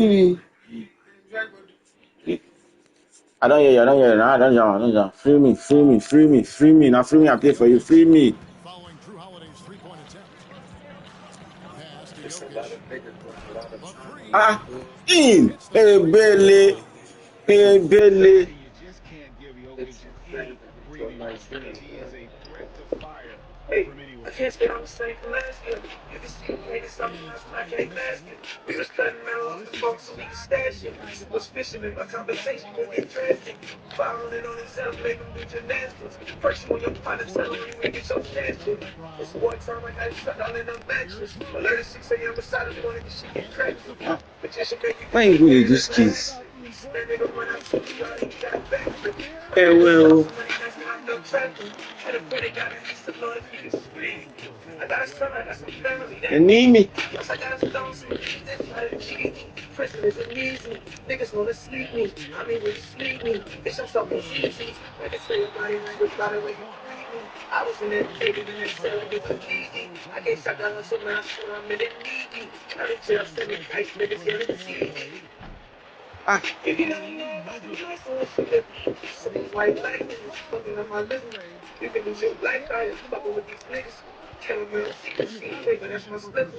I don't hear you. I don't hear you. I don't jump. I don't jump. Free me. Free me. Free me. Free me. Now free me. I play for you. Free me. Following Drew Holiday's three-point attempt. Pass to Jokic. The three. Ah. In. Hits the Hey, three. Bailey. Hey, Bailey. You just can't give Jokic any breathing room because he is a threat to fire from anywhere. I can't stay on the same from last year. You can see me making something else and I can't mask it. We was cutting metal off the folks so we can stash it. Was fishing in my conversation, we get drastic. Firing it on himself, make him do gymnastics. First you want your partner telling you we get your cash in. It's one time I got shut down in the mattress. Alert at 6 a.m. beside of me, wanna get shit get cracked. Magician make you Why you good at this kiss? Stand nigga when I told you I ain't got back. Hey, well. Somebody nice and I'm no trapping. Had a friend that got it, used to know if you could speak. I got a son, I got some family that You need me. yes, I got a stone, some kids that try to cheat me. Prison isn't easy. Niggas wanna sleep me. I mean, when you sleep me, bitch, I'm so easy. When they say your body language, by the way you treat me. I was in that baby, in that cell, it was easy. I can't stop that hustle, man, I swear I'm in it needy. County jail, send me kites, niggas here to see. Ah. If you don't know about the life, I'll forget. So these white lightning is fucking up my living. You can lose your life out here fucking with these niggas. Telling me I'm secrecy, but that's my slipper.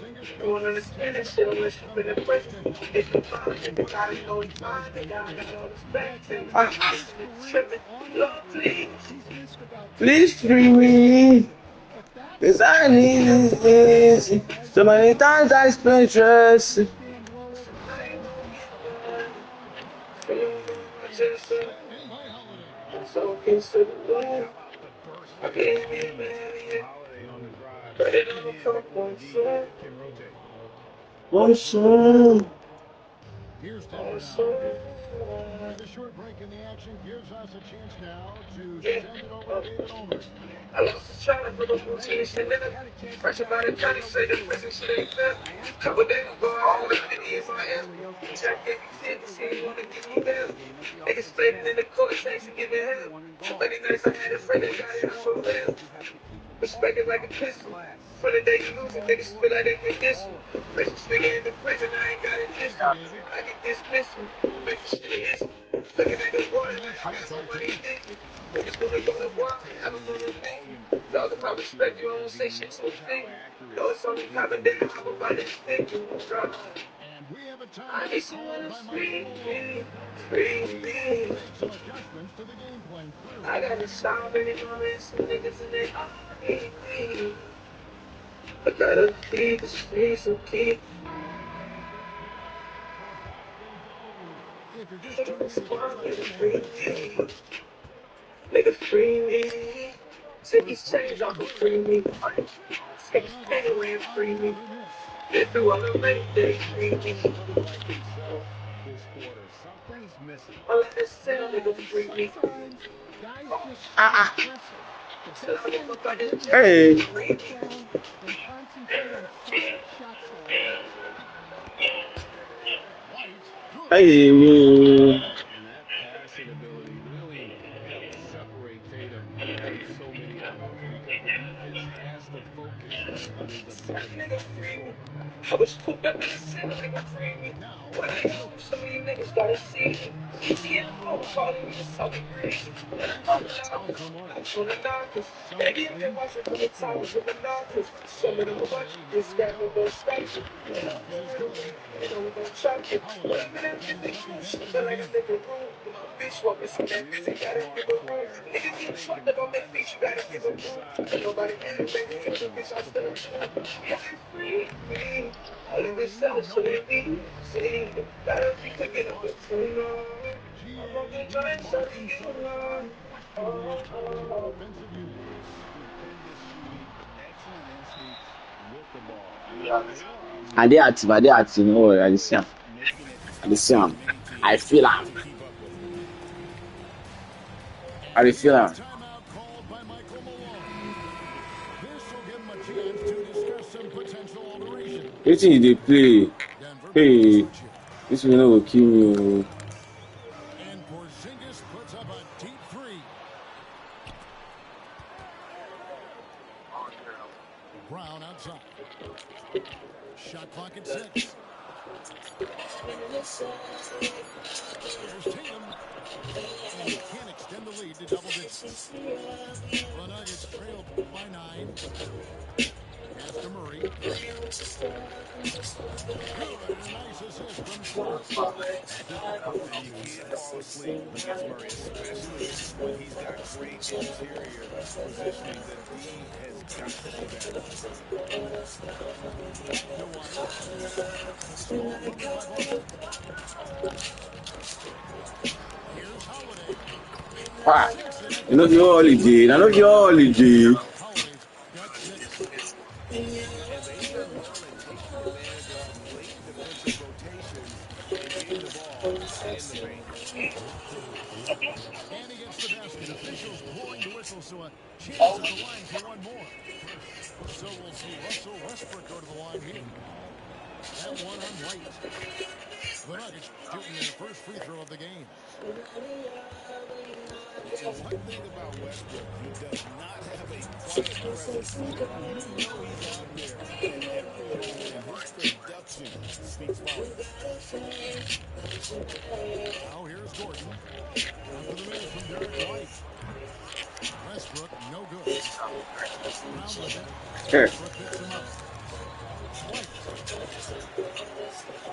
You won't understand that shit unless you've been in prison. If you find it, you gotta know he's fine. They got all this back to you. Ah. Tripping, Lord, please. Please free me. Cause I need this. So many times I spent trust. I ain't gonna get one. Feeling my chest up. I'm so pissed at the blood. I can't be a man yet. But it don't come one soon. One soon. Here's Denver One now. soon. The short break in the action gives us a chance now to Yeah. send it over to David Olmer. I lost the child for the routine shit, nigga. Fresh about it, trying to say the prison shit ain't fair. Couple days ago, all the ideas in my ass. Jack gave me 10 to see you wanna give me bail. Niggas fading in the court, chase and giving hell. Too many nights I had a friend that got it out for real. Respect it like a pistol. For the day you lose it, niggas feel like they get this one. Richest nigga in the prison, I ain't got it this time. I get dismissed. Make the shit is. Looking at the water, like I got no money in it. Niggas wanna go to war, have them on the thing. Dog, if I respect you, I don't say shit so thing. No, it's only coming down, I'm about to think you drunk. And we have a I timeout need someone called to by free Michael me, Malone. free He wants to me. make some adjustments to the game plan. I got a sound in it, man, some niggas in it, all need me. I gotta feed the streets and keep If you're just nigga tuning in, it's respond, Friday nigga free morning, May me. 1st. Nigga free me. Take these chains off and free me. Take this pain away and free me. Get through all the rain days, free me. Looks like himself this quarter. Something's missing. All I just say, nigga free me. Sometimes guys just stay Ah. Ah. aggressive. But Till this I get one, up out this maybe jail, just Hey. nigga free slow it me. down and concentrate on solid shot selection. White, good. Hey. And that passing ability really helps separate Tatum from so many others because the defense has to focus on his ability Nigga to free me. score. I was cooped up in the cell, nigga free me. Now, When I know Jokic. some of you niggas gotta see me. ETFO calling me the Southern Green. And I'm on the knockers. I'm on the knockers. Baby, I've been watching from the towers of the knockers. Some of them are watching this guy with those stripes. And I'm for real. And I'm gonna chop it. When I'm in that big shoes, feel like a nigga room. Bitch walking some that pussy, gotta give a room. Niggas get fucked up on that beach, you gotta give a room. Ain't nobody in the baby, get your bitch, I'm still a room. Yeah, free me. All of this stuff so they need. See, gotta be cooking up a tuna. I'm on the joint, so they get along. Offensive unit. Stupendous shooting, excellent instincts with the ball. And they are I did active. I did active. No worry. I just see him. making it I just tough see for him. many I teams feel him. to keep up with. I And just we feel have a him. timeout called by Michael Malone. This will give him a chance to discuss some potential alterations. What thing they play? Denver will Hey, switch here. this will never kill me. And Porzingis puts up a deep three. Brown outside. Shot clock at 6. There's Tatum, and he can't extend the lead to double digits. The Nuggets trail by 9. Pass to Murray. Good, and a nice assist from Smart. And you can't fall asleep against Murray, especially when he's got great interior positioning. The D has got to be better. To White. Small hook by Boston. Here's Holiday. Ah, 6 in you know it. the holiday. I know the holiday. Holiday's got 6. And they've done well in taking advantage of some late defensive rotations and getting the ball in the paint. And he gets the basket. Officials blowing the whistle, so a chance at the line for one more. So we'll see Russell Westbrook go to the line here. That one on White. The Nuggets shooting their first free throw of the game. And one thing about Westbrook, he does not have a quiet presence. You know he's out there in every moment, and his production speaks volumes. Now here's Gordon. Down to the middle from Derek White. Westbrook, no good. Brown with it. Here. Westbrook picks him up. White.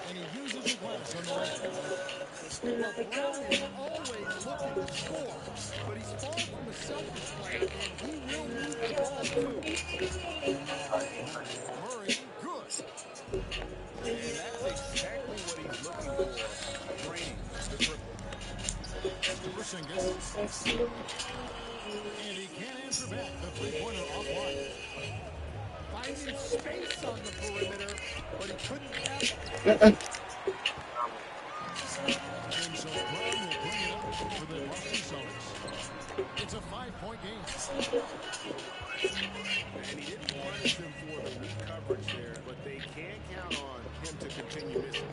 And he uses the glass on the layup. Well, Brown is always looking to score, but he's far from a selfish player, and he will move the ball too. Murray, good. And that's exactly what he's looking for, draining the triple. To Porzingis. And he can't answer back. The three-pointer offline. Finding space on the perimeter, but he couldn't have it. And so Brown will bring it up for the Boston Celtics. It's a 5-point game. And he didn't punish him for the weak coverage there, but they can't count on him to continue missing.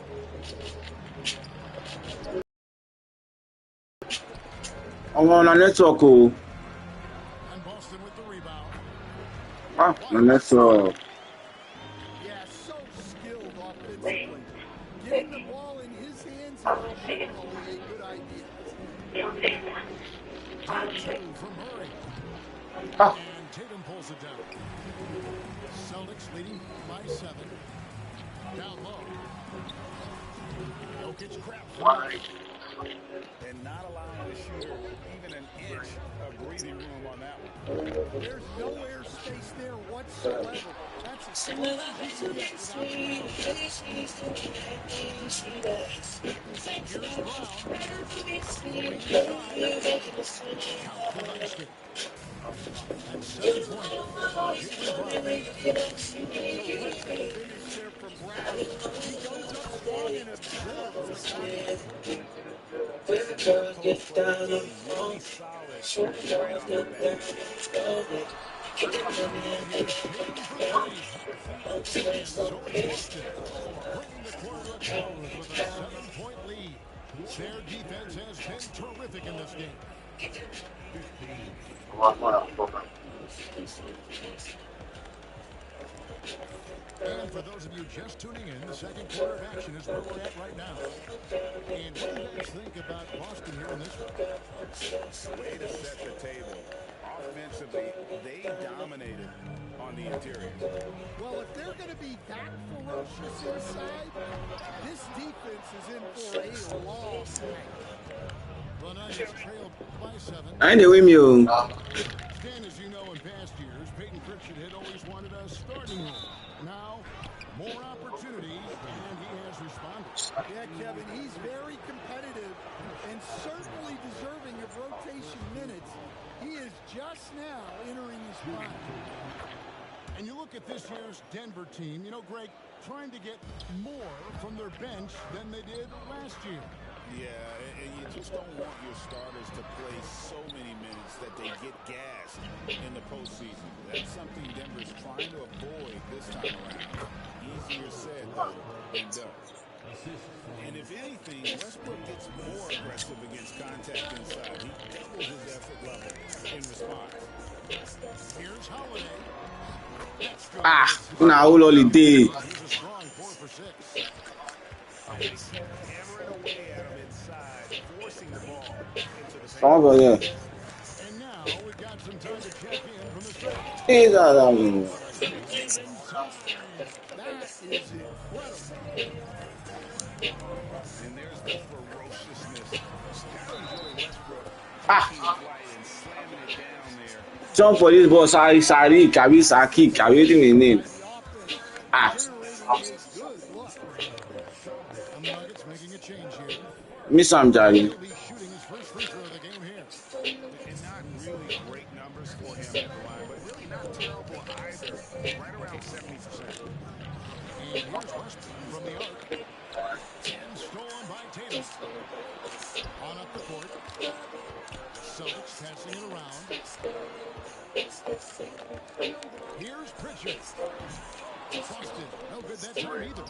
I'm on a network. Oh. And Boston with the rebound. Ah, my network. Yeah, so skilled offensively. Getting the ball in his hands is probably a good idea. Down 2 from Murray. Ah. And Tatum pulls it down. Celtics leading by 7. Down low. Jokic crap. And not allowing the shooter even an inch of breathing room on that one. There's no air space there whatsoever. That's as close as you can get without Here's Brown. And 7 points. finish there from Brown. He goes up strong and absorbs the Really solid right off the bat. Bringing the quarter to close with a 7-point lead. Their defense has been terrific in this game. And for those of you just tuning in, the second quarter of action is where we're at right now. And what do you guys think about Boston here in this one? Way to set the table. Offensively, they dominated on the interior. Well, if they're going to be that ferocious inside, this defense is in for a long night. The Nuggets trailed by 7. I ain't with you. Stan, as you know, in past years, Peyton Pritchard had always wanted a starting role. Now, more opportunities, and he has responded. Yeah, Kevin, he's very competitive and certainly deserving of rotation minutes. He is just now entering his prime. And you look at this year's Denver team, you know, Greg, trying to get more from their bench than they did last year. Yeah, and you just don't want your starters to play so many minutes that they get gassed in the postseason. That's something Denver's trying to avoid this time around. Easier said, though, than done. And if anything, Westbrook gets more aggressive against contact inside. He doubles his effort level in response. Here's Holiday. Ah, now all holiday. He's a strong 4 for 6. Hammer it Over here. And now we've got some time to check in from the stretch. Jesus. Even time. That is incredible. And there's the ferociousness. Gotta enjoy Westbrook Ah. taking flight and slamming it down there. Jump for this ball, sorry, Kabi, Saki, Kabi, what do you mean? By the offense, Ah. generating a good look. And the Nuggets making a change here. Miss some, Jari. He'll be shooting his first free throw of the game here. And not really great numbers for him at the line, but really not terrible either. Right around 70%. And here's Westbrook from the arc. And stolen by Tatum. On up the court. Celtics passing it around. Here's Pritchard. Boston, no good that time either.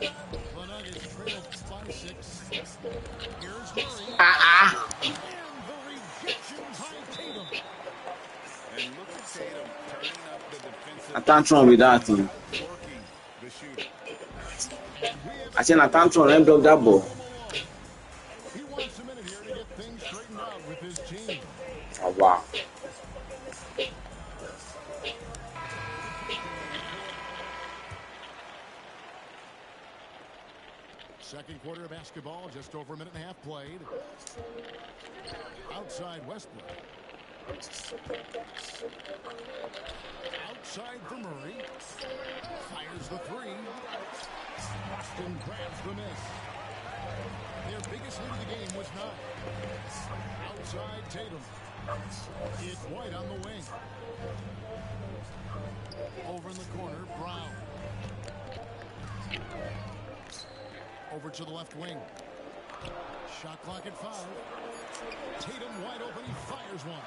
The Nuggets trail by 6. Here's Murray. And the rejection by Tatum. And look at Tatum turning up the defensive. I can't run with that thing. Working the shooter. I said I can't run and block that ball. He wants a minute here to get things straightened out with his team. Oh, wow. Second quarter of basketball, just over a minute and a half played. Outside Westbrook. Outside for Murray. Fires the 3. Boston grabs the miss. Their biggest lead of the game was 9. Outside Tatum. It's White on the wing. Over in the corner, Brown. Over to the left wing. Shot clock at 5. Tatum wide open. He fires one.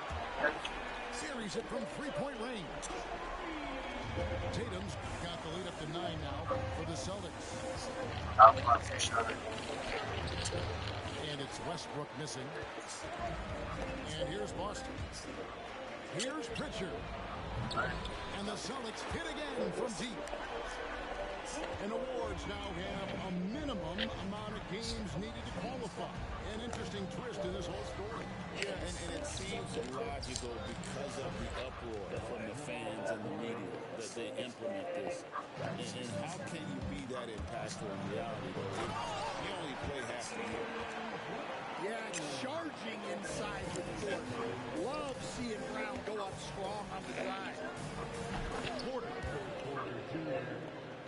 Series it from three-point range. Tatum's got the lead up to 9 now for the Celtics. And it's Westbrook missing. And here's Boston. Here's Pritchard. And the Celtics hit again from deep. And awards now have a minimum amount of games needed to qualify. An interesting twist in this whole story. Yeah, and it seems logical because of the uproar from the fans and the media that they implement this. And how can you be that impactful in reality, though? You only play half the year. Yeah, charging inside the court. Love seeing Brown go up strong on the drive. Porter.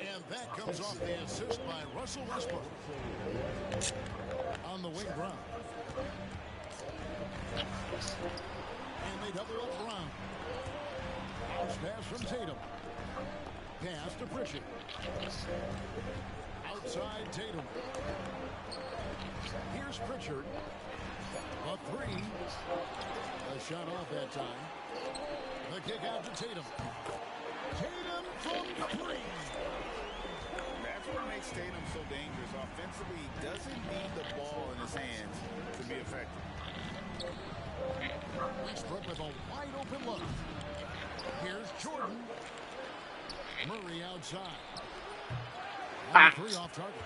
And that comes off the assist by Russell Westbrook. On the wing, Brown. And they double up Brown. Bounce pass from Tatum. Pass to Pritchard. Outside Tatum. Here's Pritchard. A 3. A shot off that time. The kick out to Tatum. Tatum from 3. That's what makes Tatum so dangerous. Offensively, he doesn't need the ball in his hands to be effective. Westbrook with a wide open look. Here's Jordan. Murray outside. 3 off target.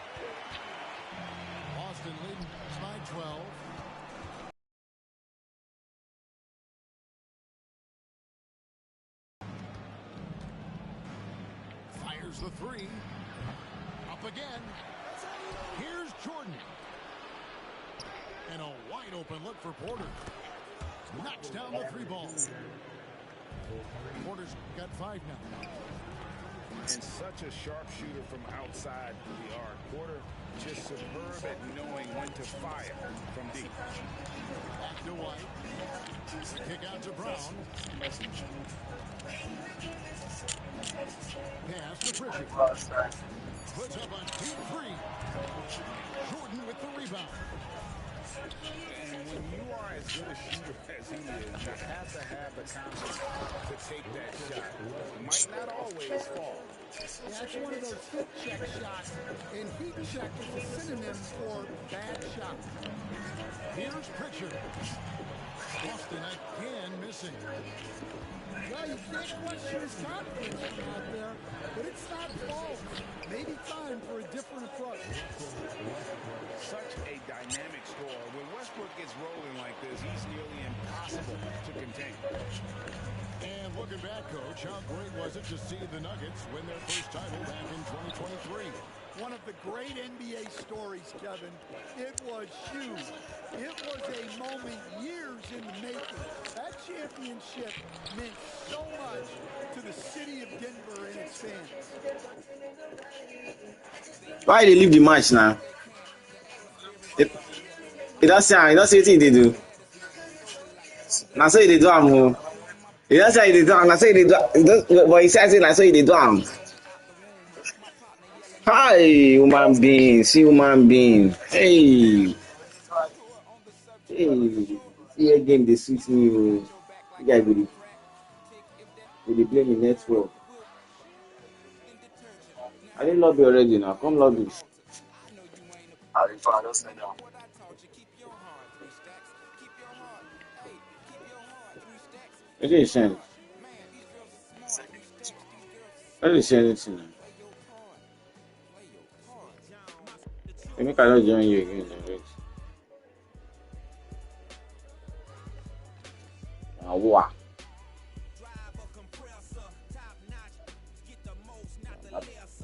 Boston leading by 12. Fires the 3. Up again. Here's Jordan. And a wide open look for Porter. Knocks down the 3 ball. Porter's got 5 now. And such a sharpshooter from outside the arc. Porter just superb at knowing when to fire from deep. Back to White. Kick out to Brown. Pass to Pritchard. Puts up a deep 3. Jordan with the rebound. And when you are as good a shooter as he is, you have to have the confidence to take that shot. It might not always fall. That's one of those heat check shots. And heat check is a synonym for bad shot. Here's Pritchard. Boston again missing. Well, you can't question his confidence from out there, but it's not false. Maybe time for a different approach. Such a dynamic scorer. When Westbrook gets rolling like this, he's nearly impossible to contain. And looking back, Coach, how great was it to see the Nuggets win their first title back in 2023? One of the great NBA stories, Kevin. It was huge. It was a moment years in the making. That championship meant so much to the city of Denver and its fans. Why they leave the match now? It don't say anything they do. Now say they do am. He don't say they do am. Now say they do. But he says it like say they do am. Hi, human being. See human being. Hey. Hey. See again they suit me. You guys will they blame the network. I didn't lobby already now. Come lobby. What did you send? What did you send it to now? Let me cannot join you again. Wait. Wow.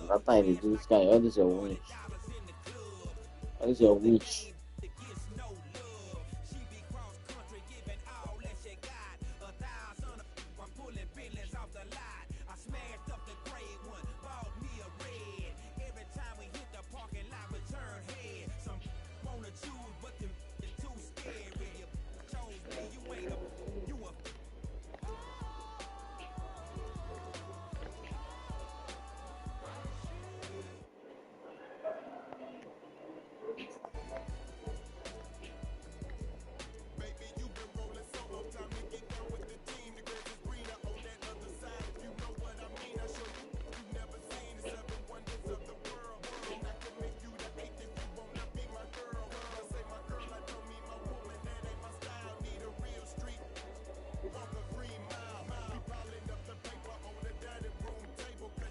That time you do this guy, all this your witch. All this your witch.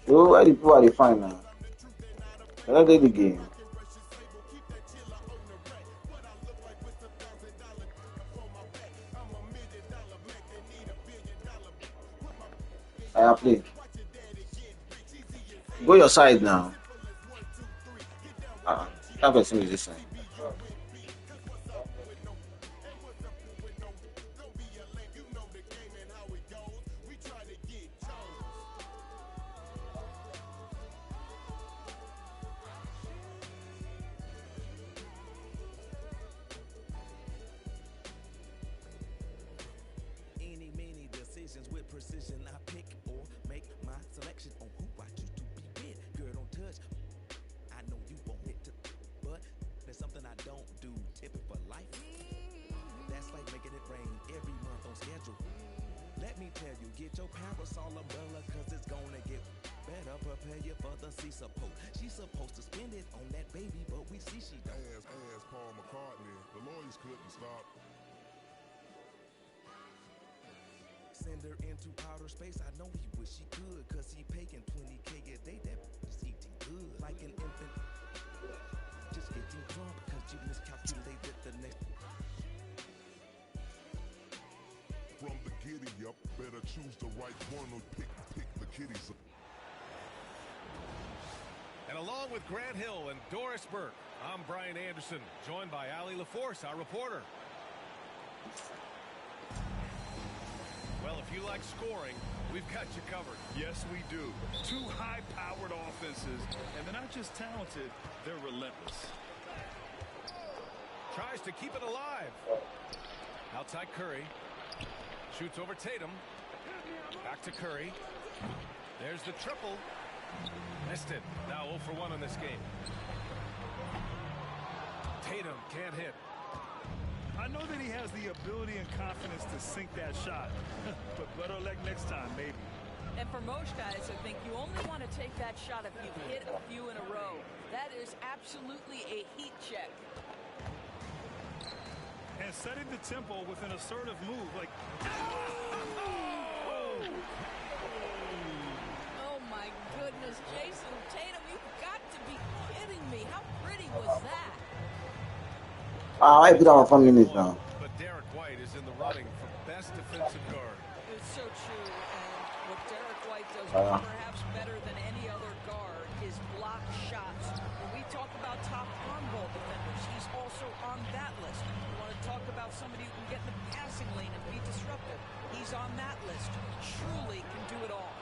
So why the people are fine now? I don't get the game. I play. Go your side now. That person is this side. With precision, I pick or make my selection on who I choose to be with. Girl, don't touch. I know you want it to, but there's something I don't do. Tip it for life. That's like making it rain every month on schedule. Let me tell you, get your parasol umbrella, cause it's gonna get better. Prepare you for the sea support. She's supposed to spend it on that baby, but we see she don't. As Paul McCartney, the lawyers couldn't stop. Send her into outer space. I know he wish he could, cause he paying 20K a day. That is eating good. Like an infant, just getting drunk, cause you miscalculated the next. From the giddy up, better choose the right one or pick the kitties up. And along with Grant Hill and Doris Burke, I'm Brian Anderson, joined by Ali LaForce, our reporter. Well, if you like scoring, we've got you covered. Yes, we do. Two high-powered offenses, and they're not just talented, they're relentless. Tries to keep it alive. Outside Curry. Shoots over Tatum. Back to Curry. There's the triple. Missed it. Now 0 for 1 in this game. Tatum can't hit. I know that he has the ability and confidence to sink that shot, but better luck next time, maybe. And for most guys, I think you only want to take that shot if you've hit a few in a row. That is absolutely a heat check. And setting the tempo with an assertive move. Like, Oh my goodness, Jason Tatum, you've got to be kidding me. How pretty was that? I put on 4 minutes now. But Derek White is in the running for best defensive guard. It's so true, and what Derek White does perhaps better than any other guard is block shots. When we talk about top on-ball defenders, he's also on that list. You want to talk about somebody who can get in the passing lane and be disruptive. He's on that list. Truly can do it all.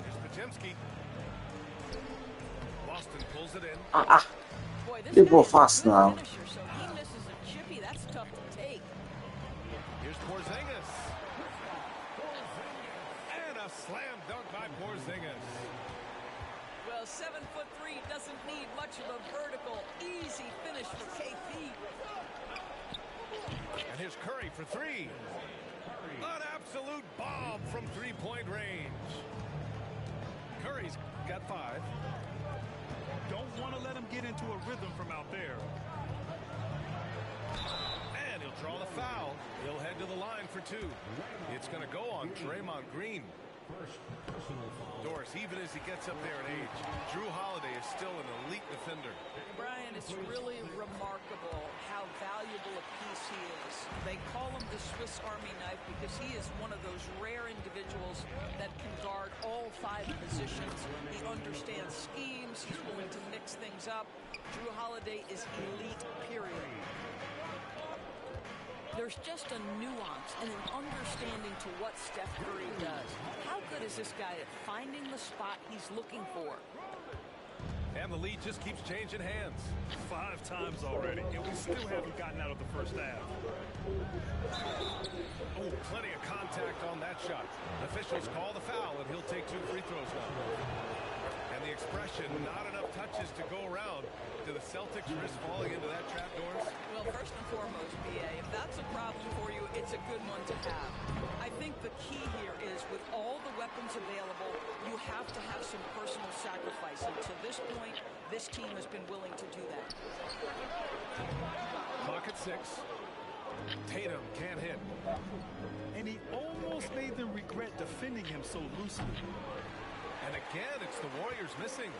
Here's Podziemski. Boston pulls it in. Boy, this They guy go is a fast good now. finisher, so he misses a chippy. That's tough to take. Here's Porzingis. And a slam dunk by Porzingis. Well, 7'3" doesn't need much of a vertical, easy finish for KP. And here's Curry for three. An absolute bomb from three-point range. Curry's got 5. don't want to let him get into a rhythm from out there. And he'll draw the foul. He'll head to the line for 2. It's going to go on Draymond Green. Doris, even as he gets up there in age, Drew Holiday is still an elite defender. Brian, it's really remarkable how valuable a piece he is. They call him the Swiss Army knife because he is one of those rare individuals that can guard all 5 positions. He understands schemes. He's willing to mix things up. Drew Holiday is elite, period. There's just a nuance and an understanding to what Steph Curry does. How good is this guy at finding the spot he's looking for? And the lead just keeps changing hands. 5 times already, and we still haven't gotten out of the first half. Oh, plenty of contact on that shot. Officials call the foul, and he'll take 2 free throws now. And the expression, not enough touches to go around. Do the Celtics risk falling into that trap, Doris? Well, first and foremost, BA, if that's a problem for you, it's a good one to have. I think the key here is with all the weapons available, you have to have some personal sacrifice. And to this point, this team has been willing to do that. Clock at 6. Tatum can't hit. And he almost made them regret defending him so loosely. And again, it's the Warriors missing.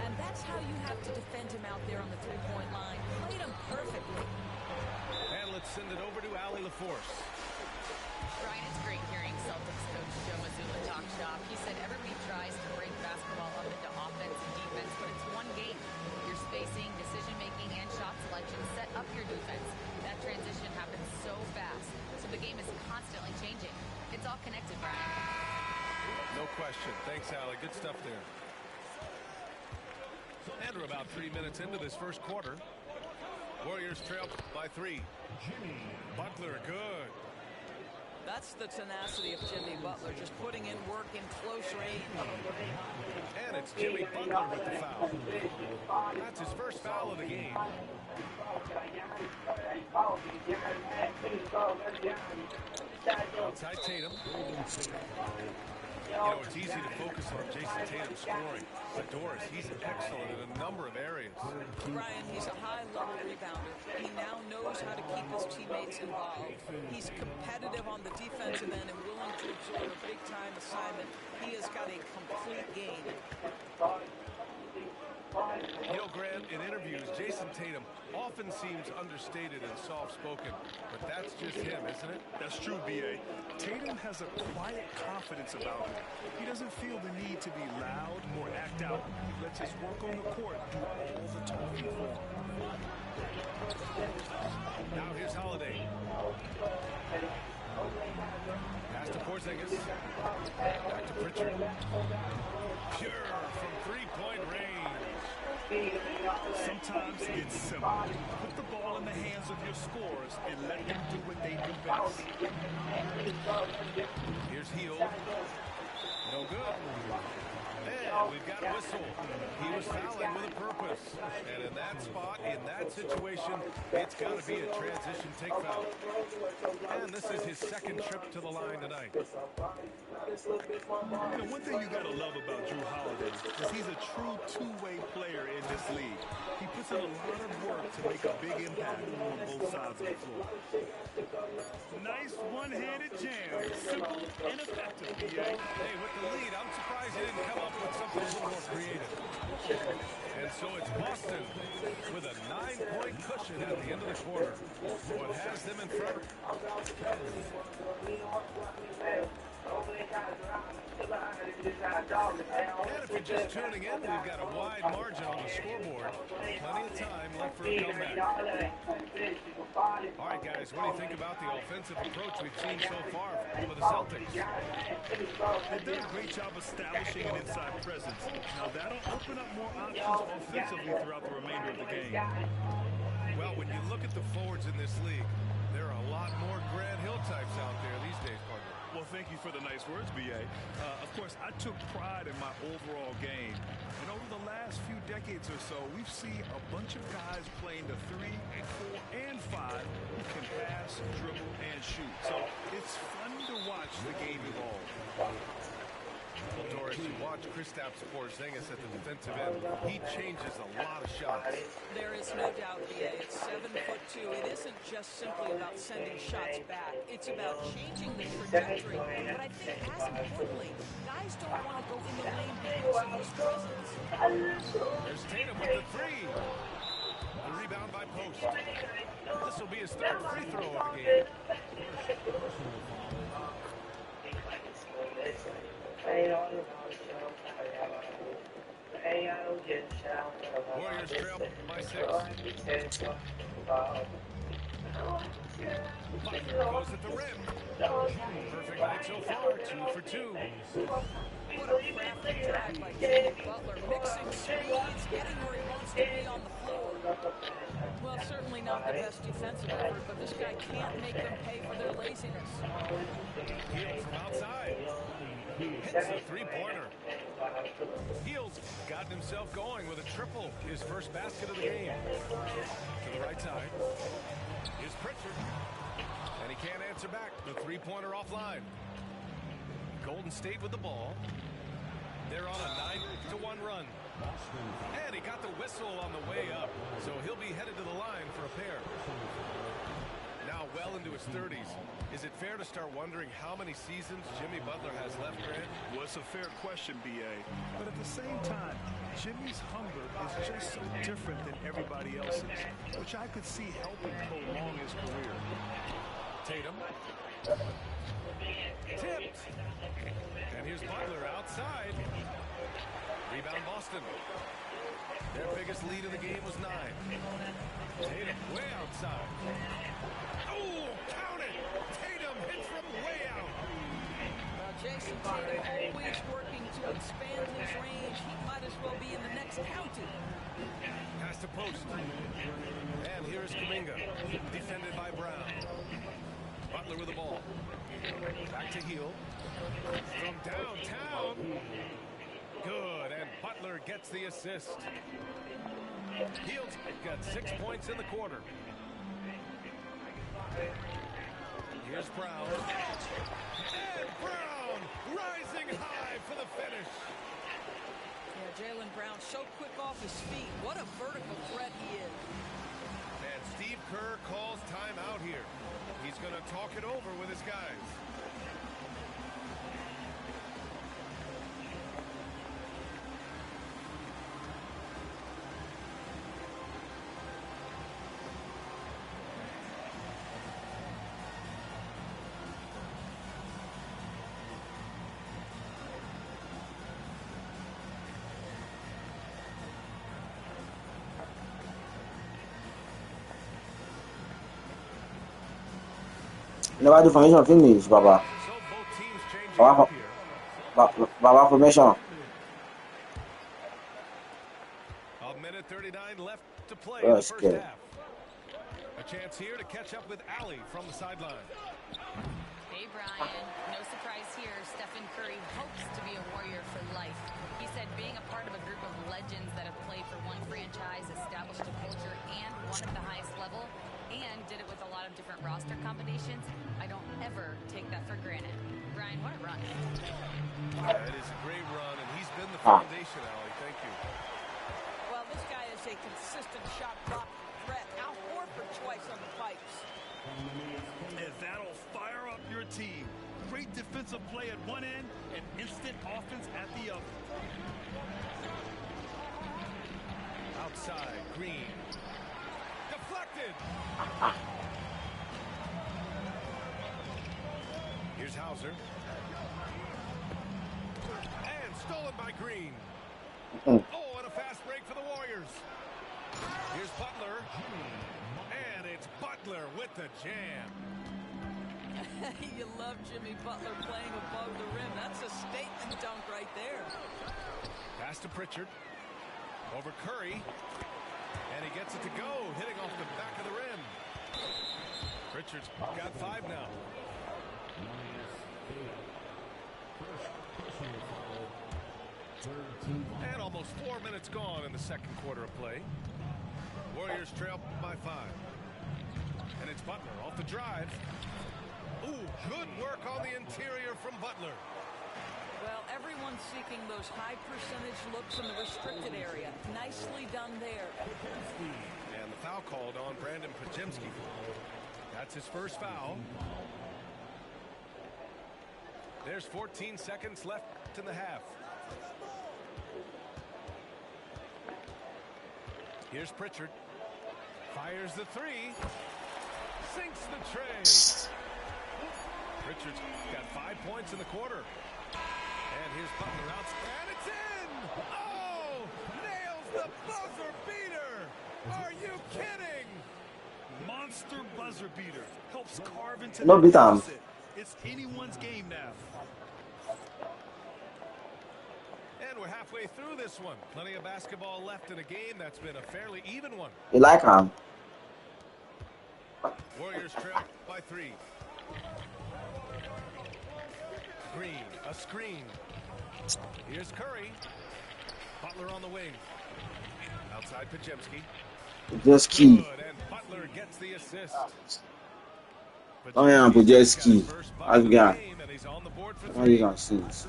And that's how you have to defend him out there on the 3-point line. Played him perfectly. And let's send it over to Allie LaForce. Brian, it's great hearing Celtics coach Joe Mazzulla talk shop. He said everybody tries to break basketball up into offense and defense, but it's one game. Your spacing, decision-making, and shot selection set up your defense. That transition happens so fast, so the game is constantly changing. It's all connected, Brian. No question. Thanks, Allie. Good stuff there. And we're about 3 minutes into this first quarter. Warriors trail by 3. Butler, good. That's the tenacity of Jimmy Butler, just putting in work in close range. And it's Jimmy Butler with the foul. That's his first foul of the game. Outside Tatum. You know, it's easy to focus on Jason Tatum scoring. But Doris, he's excellent in a number of areas. Brian, he's a high-level rebounder. He now knows how to keep his teammates involved. He's competitive on the defensive end and willing to absorb a big-time assignment. He has got a complete game. You know, Grant, in interviews, Jason Tatum often seems understated and soft-spoken, but that's just him, isn't it? That's true, B.A. Tatum has a quiet confidence about him. He doesn't feel the need to be loud or act out. He lets his work on the court do all the talking for him. Now here's Holiday. Pass to Porzingis. Back to Pritchard. Pure from three-point range. Sometimes it's simple. Put the ball in the hands of your scorers and let them do what they do best. Here's Hield. No good. And we've got a whistle. He was fouling with a purpose. And in that spot, in that situation, it's got to be a transition take foul. And this is his second trip to the line tonight. You know, one thing you got to love about Drew Holiday is he's a true two-way player in this league. He puts comes with a lot of work to make a big impact on both sides of the floor. Nice one-handed jam. Simple and effective, BA. Hey, with the lead, I'm surprised he didn't come up with something a little more creative. And so it's Boston with a 9-point cushion at the end of the quarter. What has them in front? And if you're just tuning in, we've got a wide margin on the scoreboard. Plenty of time left for a comeback. All right, guys, what do you think about the offensive approach we've seen so far for the Celtics? They've done a great job establishing an inside presence. Now, that'll open up more options offensively throughout the remainder of the game. Well, when you look at the forwards in this league, there are a lot more Grant Hill types out there these days, partner. Well, thank you for the nice words, B.A. Of course, I took pride in my overall game. And over the last few decades or so, we've seen a bunch of guys playing the 3, 4, and 5 who can pass, dribble, and shoot. So it's fun to watch the game evolve. Well, Doris, you watch Kristaps Porzingis at the defensive end. He changes a lot of shots. There is no doubt, BA. It's 7'2". It isn't just simply about sending shots back. It's about changing the trajectory. But I think, as importantly, guys don't want to go in the lane because of his presence. There's Tatum with the 3. The rebound by Post. This will be his 3rd free throw of the game. Warriors trail by 6. Butler goes at the rim. Perfect night so far, 2 for 2. What a crafty drag by Jimmy Butler, mixing speeds, getting where he wants to be on the floor. Well, certainly not the best defensive effort, but this guy can't make them pay for their laziness. Hield from outside. Hits a 3-pointer. Hield's gotten himself going with a triple, his first basket of the game. To the right side. Here's Pritchard. And he can't answer back. The 3-pointer offline. Golden State with the ball. They're on a 9-1 run. And he got the whistle on the way up. So he'll be headed to the line for a pair. Now well into his 30s. Is it fair to start wondering how many seasons Jimmy Butler has left, Grant? Well, it's a fair question, B.A. But at the same time, Jimmy's hunger is just so different than everybody else's, which I could see helping prolong his career. Tatum. Tipped. And here's Butler outside. Rebound Boston. Their biggest lead of the game was 9. Tatum way outside. Oh, count it! Tatum hit from way out. Now, Jason Tatum always working to expand his range. He might as well be in the next county. Pass to Post. And here is Kuminga, defended by Brown. Butler with the ball. Back to Hield. From downtown. Good, and Butler gets the assist. Hield's got 6 points in the quarter. Here's Brown. And Brown rising high for the finish. Yeah, Jaylen Brown so quick off his feet. What a vertical threat he is. And Steve Kerr calls timeout here. He's going to talk it over with his guys. Never do formation finish, Baba. Baba formation. A minute 39 left to play in the first half. A chance here to catch up with Allie from the sideline. Hey, Brian. No surprise here. Stephen Curry hopes to be a Warrior for life. He said being a part of a group of legends that have played for one franchise, established a culture, and won at the highest level, and did it with a lot of different roster combinations, I don't ever take that for granted. Brian, what a run. It is a great run, and he's been the foundation, Allie. Thank you. Well, this guy is a a consistent shot block threat. Al Horford twice on the pipes. And that'll fire up your team. Great defensive play at one end and instant offense at the other. Outside, Green. Deflected. Here's Hauser. And stolen by Green. Oh, and a fast break for the Warriors. Here's Butler. And it's Butler with the jam. You love Jimmy Butler playing above the rim. That's a statement dunk right there. Pass to Pritchard. Over Curry. And he gets it to go, hitting off the back of the rim. Pritchard's got 5 now. And almost 4 minutes gone in the second quarter of play. Warriors trail by 5. And it's Butler off the drive. Ooh, good work on the interior from Butler. Well, everyone's seeking those high percentage looks in the restricted area. Nicely done there. And the foul called on Brandon Podziemski. That's his first foul. There's 14 seconds left in the half. Here's Pritchard. Fires the 3. Sinks the tray. Pritchard's got 5 points in the quarter. And here's Butler out. And it's in! Oh! Nails the buzzer beater! Are you kidding? Monster buzzer beater. Helps carve into No the beat 'em. deficit. It's anyone's game now. And we're halfway through this one. Plenty of basketball left in a game that's been a fairly even one. You like him? Warriors trail by 3. Green, a screen. Here's Curry. Butler on the wing. Outside Podziemski. Podziemski. Good, and Butler gets the assist. Oh yeah, Podziemski. I've got. And he's on the board for How 3. you gonna see this?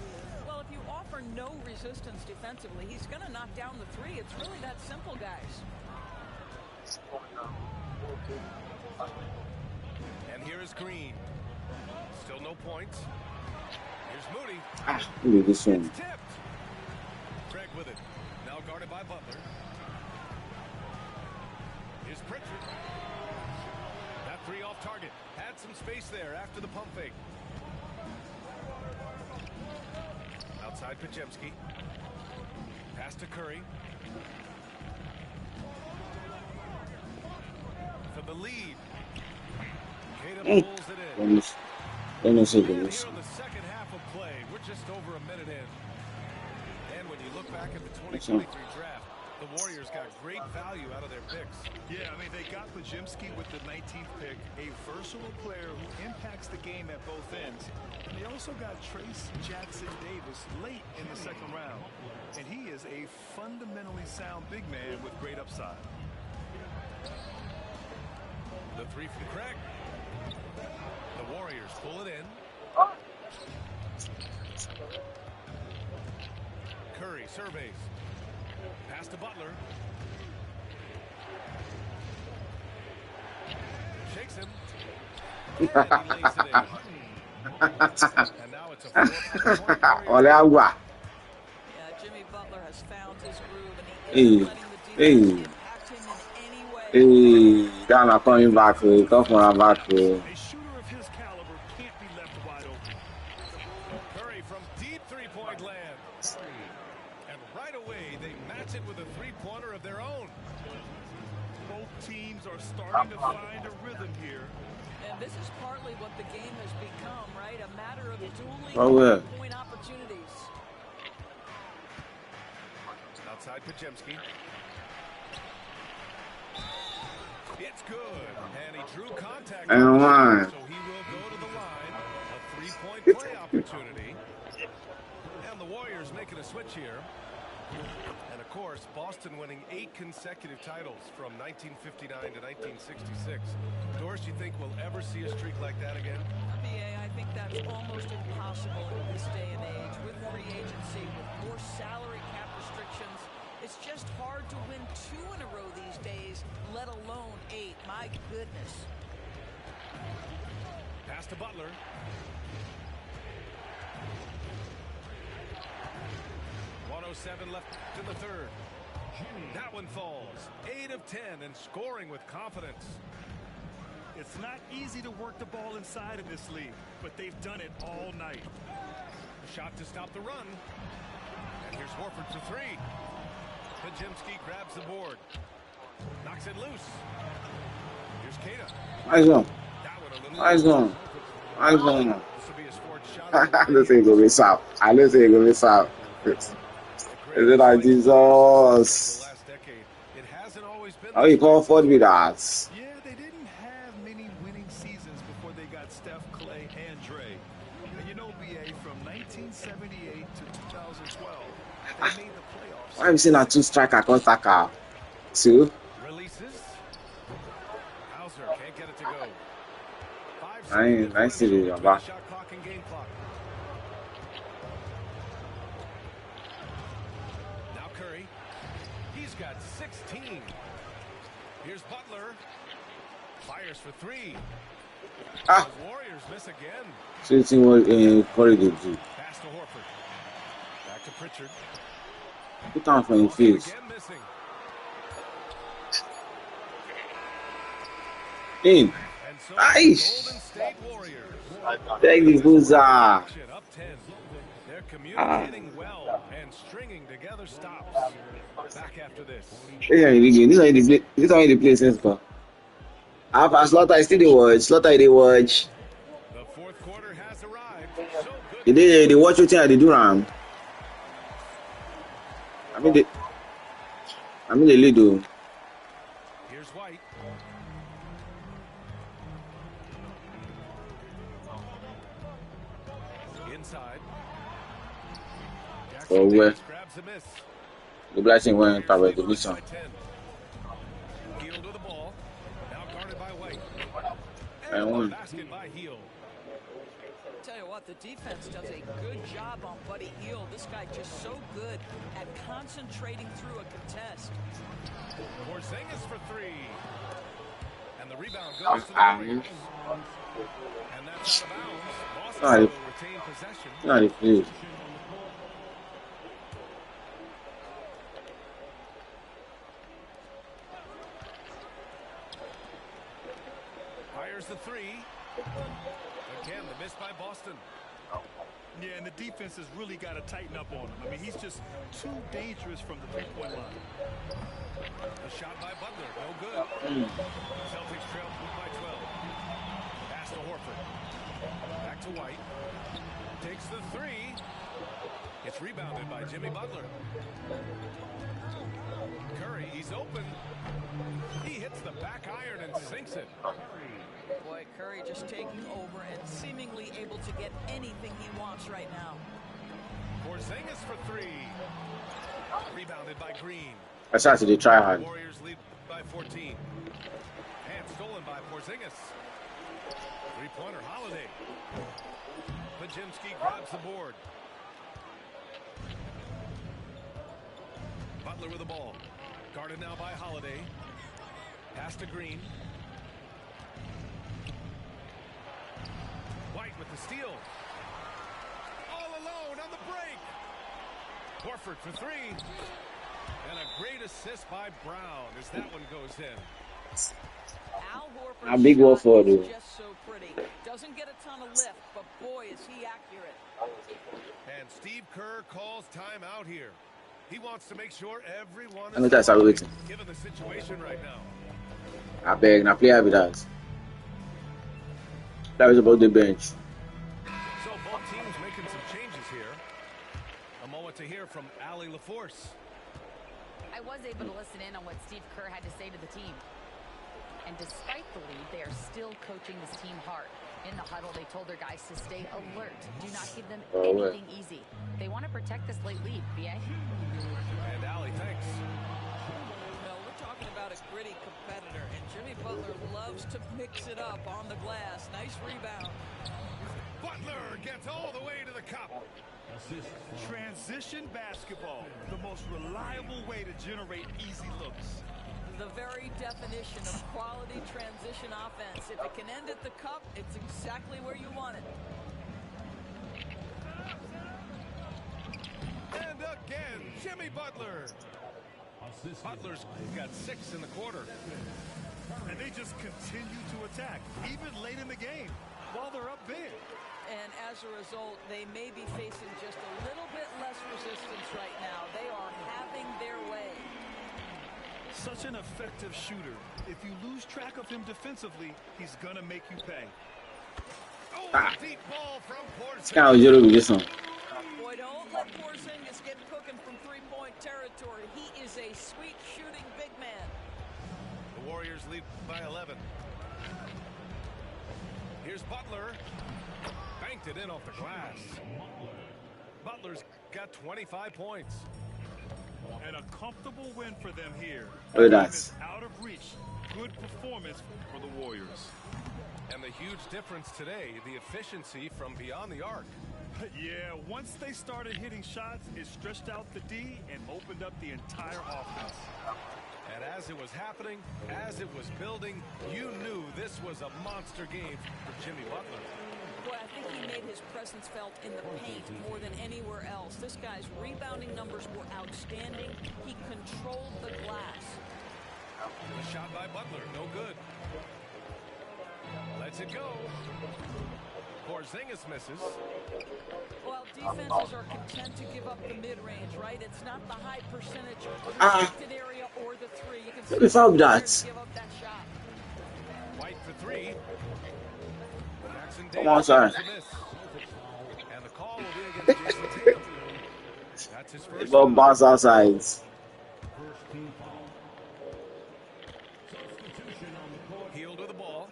Well, if you offer no resistance defensively, he's going to knock down the 3. It's really that simple, guys. And here is Green. Still no points. Here's Moody. Look at this one. It's tipped. Craig with it. Now guarded by Butler. Here's Pritchard. That 3 off target. Had some space there after the pump fake. Outside Podziemski. Pass to Curry. For the lead. Kata pulls it in. Let me see Here in the this. second half of play, we're just over a minute in. And when you look back at the 2023 draft, the Warriors got great value out of their picks. Yeah, I mean, they got Podziemski with the 19th pick, a versatile player who impacts the game at both ends. And they also got Trace Jackson Davis late in the second round. And he is a fundamentally sound big man with great upside. The 3 from Craig. The Warriors pull it in. Curry surveys. Pass to Butler. Shakes him. And he lays it in. And now it's a 4-point Warriors. Olha a água. Yeah, Jimmy Butler has found his groove, and Hey, he isn't letting the hey. defense impact him in any way. Hey, down not coming back. Come from back. A shooter of his caliber can't be left wide open. Curry from deep 3-point land. And right away, they match it with a 3-pointer of their own. Both teams are starting to find a rhythm here. And this is partly what the game has become, right? A matter of dueling Oh, yeah. point opportunities. Outside Podziemski. It's good. And he drew contact. And one. So he will go to the line. A 3-point play opportunity. And the Warriors making a switch here. And of course, Boston winning 8 consecutive titles from 1959 to 1966. Doris, you think we'll ever see a streak like that again? BA, I think that's almost impossible in this day and age with free agency, with more salary cap restrictions. It's just hard to win 2 in a row these days, let alone 8. My goodness. Pass to Butler. .107 left in the third. That one falls. 8 of 10 and scoring with confidence. It's not easy to work the ball inside in this league, but they've done it all night. Shot to stop the run. And here's Horford for 3. Podziemski grabs the board. Knocks it loose. Here's Kata. Nice one. Nice one. Nice one. This will be his fourth shot. I don't think it's going to miss out. I don't think it's going to miss out. Is it like Jesus? Oh, you call for the dots. Yeah, they didn't have many winning seasons before they got Steph, Clay, and Dre. And you know, BA, from 1978 to 2012, they made the playoffs. Why have you seen that 2 striker across Taka? 2? Releases. Hauser can't get it to go. I see it. Shot clock and game clock. Now Curry. He's got 16. Here's Butler. Fires for 3. Ah. The Warriors miss again. Shooting what Curry did do. Pass to Horford. Back to Pritchard. Put on from his face. Again missing. In. Nice. Take the boozer. Up 10. They're communicating well and stringing together stops. Back after this. This is how you play since for. After Slaughter is still the watch. Slaughter they watch. The fourth quarter has arrived. So good. They watch what they do around. I mean they lead though. Here's White. Inside. Oh well. Grabs a miss. The blessing went cover the mission. Heel to the ball. Now guarded by White. I won. Basket by Heel. Tell you what, the defense does a good job on Buddy Hield. This guy just so good at concentrating through a contest. Porzingis for 3. And the rebound goes to the Warriors. And that's out of bounds. Boston will retain possession. Not if you. Fires the 3. Again, the miss by Boston. Yeah, and the defense has really got to tighten up on him. I mean, he's just too dangerous from the three-point line. A shot by Butler, no good. Celtics trail by 12. Pass to Horford. Back to White. Takes the 3. It's rebounded by Jimmy Butler. Curry, he's open. He hits the back iron and sinks it. Boy, Curry just taking over and seemingly able to get anything he wants right now. Porzingis for 3. Rebounded by Green. I tried to try hard. Warriors lead by 14. And stolen by Porzingis. Three-pointer Holiday. Podziemski grabs the board. Butler with the ball. Guarded now by Holiday. Pass to Green. White with the steal. All alone on the break. Horford for 3. And a great assist by Brown as that one goes in. Al Horford A big wall for you. just so pretty. Doesn't get a ton of lift, but boy, is he accurate. And Steve Kerr calls timeout here. He wants to make sure everyone I know that's how we waiting. given the situation right now. I beg, now play with us. That was about the bench. So both teams making some changes here. A moment to hear from Allie LaForce. I was able to listen in on what Steve Kerr had to say to the team. And despite the lead, they are still coaching this team hard. In the huddle, they told their guys to stay alert. Do not give them anything easy. They want to protect this late lead, BA. And Allie, thanks. Well, we're talking about a gritty competitor, and Jimmy Butler loves to mix it up on the glass. Nice rebound. Butler gets all the way to the cup. Transition basketball, the most reliable way to generate easy looks. The very definition of quality transition offense. If it can end at the cup, it's exactly where you want it. And again, Jimmy Butler. Butler's got 6 in the quarter. And they just continue to attack, even late in the game, while they're up big. And as a result, they may be facing just a little bit less resistance right now. They are having their way. Such an effective shooter. If you lose track of him defensively, he's going to make you pay. Oh, deep ball from Porzingis. Boy, don't let Porzingis get cooking from three-point territory. He is a sweet shooting big man. The Warriors lead by 11. Here's Butler. Banked it in off the glass. Butler's got 25 points. And a comfortable win for them here. Look at that. Out of reach. Good performance for the Warriors. And the huge difference today, the efficiency from beyond the arc. Yeah, once they started hitting shots, it stretched out the D and opened up the entire offense. And as it was happening, as it was building, you knew this was a monster game for Jimmy Butler. Boy, I think he made his presence felt in the paint more than anywhere else. This guy's rebounding numbers were outstanding. He controlled the glass. The shot by Butler, no good. Lets it go. Porzingis misses. Well, defenses are content to give up the mid-range, right? It's not the high percentage restricted area or the three. You can see Let me found that. give up that shot. White for 3. Come on, son. And the call will be against Jason Tatum. That's his first Ball bounce outside. Heel to the ball.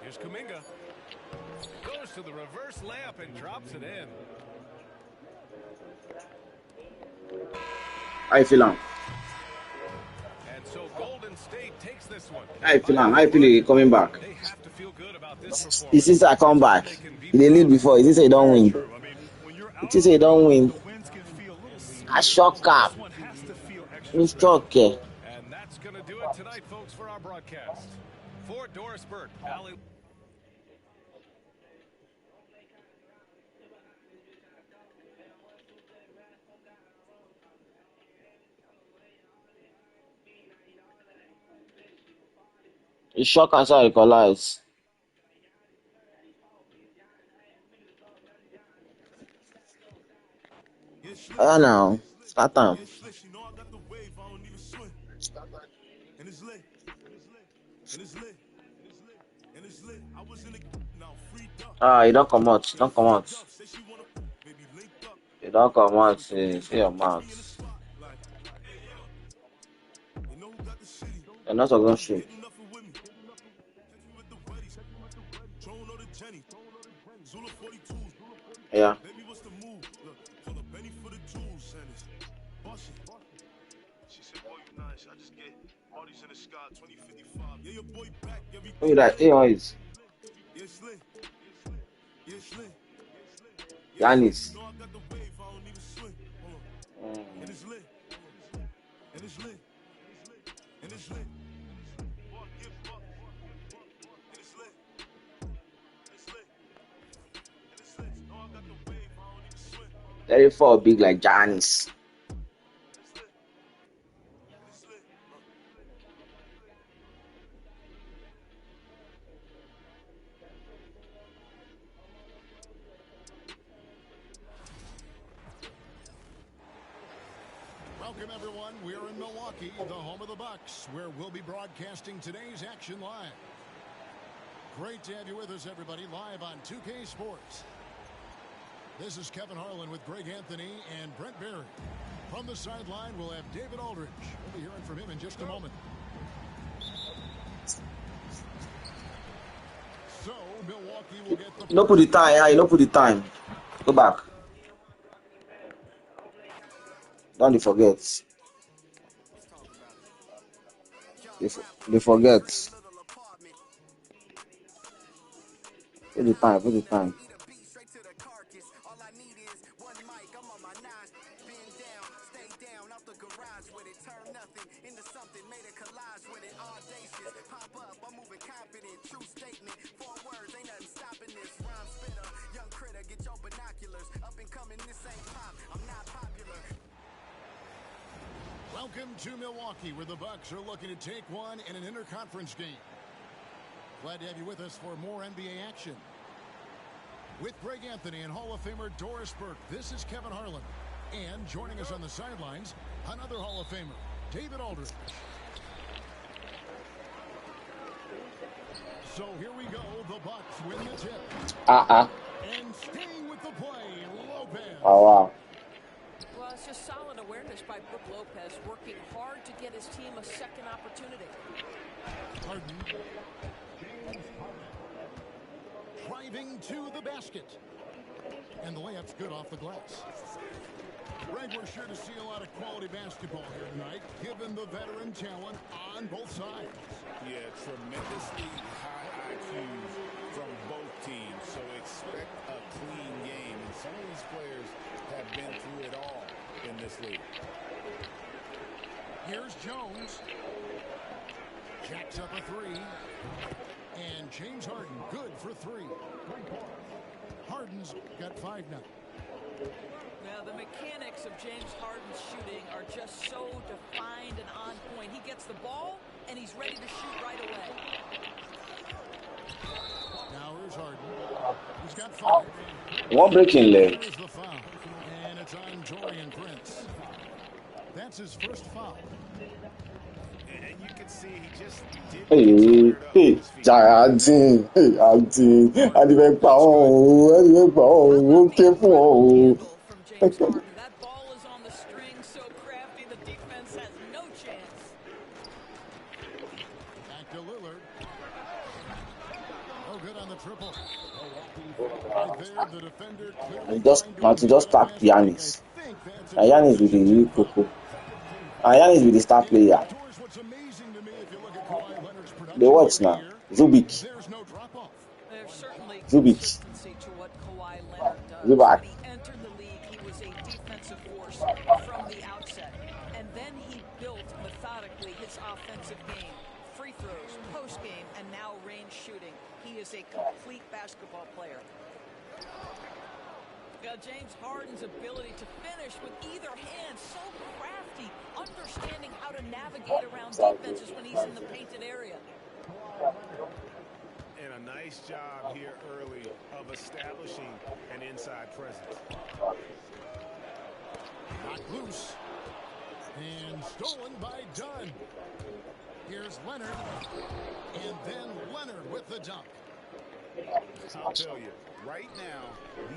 Here's Kuminga. Goes to the reverse layup and drops it in. I feel on. And so Golden State takes this one. I feel on. I feel it coming back. They have to feel good about this performance. It is I come back. They lead before. It is I don't win. It is I don't win. I shock up. Okay. And that's going to do it tonight, folks, for our broadcast. For Doris Burke, Allie. It's shock as I equalize. I know. Start time. You don't come out. Don't come out. You don't come out. See your mouth. You're not a good shit. Yeah. Look at that. Hey, boys. Giannis. Very for big like Giannis. Welcome, everyone. We're in Milwaukee, the home of the Bucks, where we'll be broadcasting today's action live. Great to have you with us, everybody, live on 2K Sports. This is Kevin Harlan with Greg Anthony and Brent Barry. From the sideline, we'll have David Aldridge. We'll be hearing from him in just a moment. So, Milwaukee will get the... No put the time. Yeah, you no put the time. Go back. Don't forget. They forget. Put the time, put the time. Welcome to Milwaukee, where the Bucks are looking to take one in an interconference game. Glad to have you with us for more NBA action. With Greg Anthony and Hall of Famer Doris Burke, this is Kevin Harlan. And joining us on the sidelines, another Hall of Famer, David Aldridge. So here we go, the Bucks win the tip. And staying with the play, Lopez. Oh, wow. Well, it's just solid awareness by Brook Lopez, working hard to get his team a second opportunity. Harden. Driving to the basket. And the layup's good off the glass. Greg, we're sure to see a lot of quality basketball here tonight, given the veteran talent on both sides. Yeah, tremendously high IQs from both teams, so expect a clean game. And some of these players have been through it all in this league. Here's Jones. Jacks up a three. And James Harden, good for three. Harden's got 5 now. Now, the mechanics of James Harden's shooting are just so defined and on point. He gets the ball, and he's ready to shoot right away. Now here's Harden. He's got 5. One breaking leg. Here's the foul. And it's on Taurean Prince. That's his first foul. And you can see he just didn't Hey, Giant, hey, Auntie, careful. That ball is on the string, so crafty, the defense has no chance. Back to Lillard. Oh, good on the triple. Right there, the defender Just tap Giannis. And Giannis with the real coco. And Giannis with the star player. They watch now. Zubic. Zubic. Zubac. Entered the league, he was a defensive force from the outset. And then he built methodically his offensive game. Free throws, post game, and now range shooting. He is a complete basketball player. James Harden's ability to finish with either hand, so crafty, understanding how to navigate around defenses when he's in the painted area. And a nice job here early of establishing an inside presence. Knocked loose. And stolen by Dunn. Here's Leonard. And then Leonard with the dunk. I'll tell you, right now,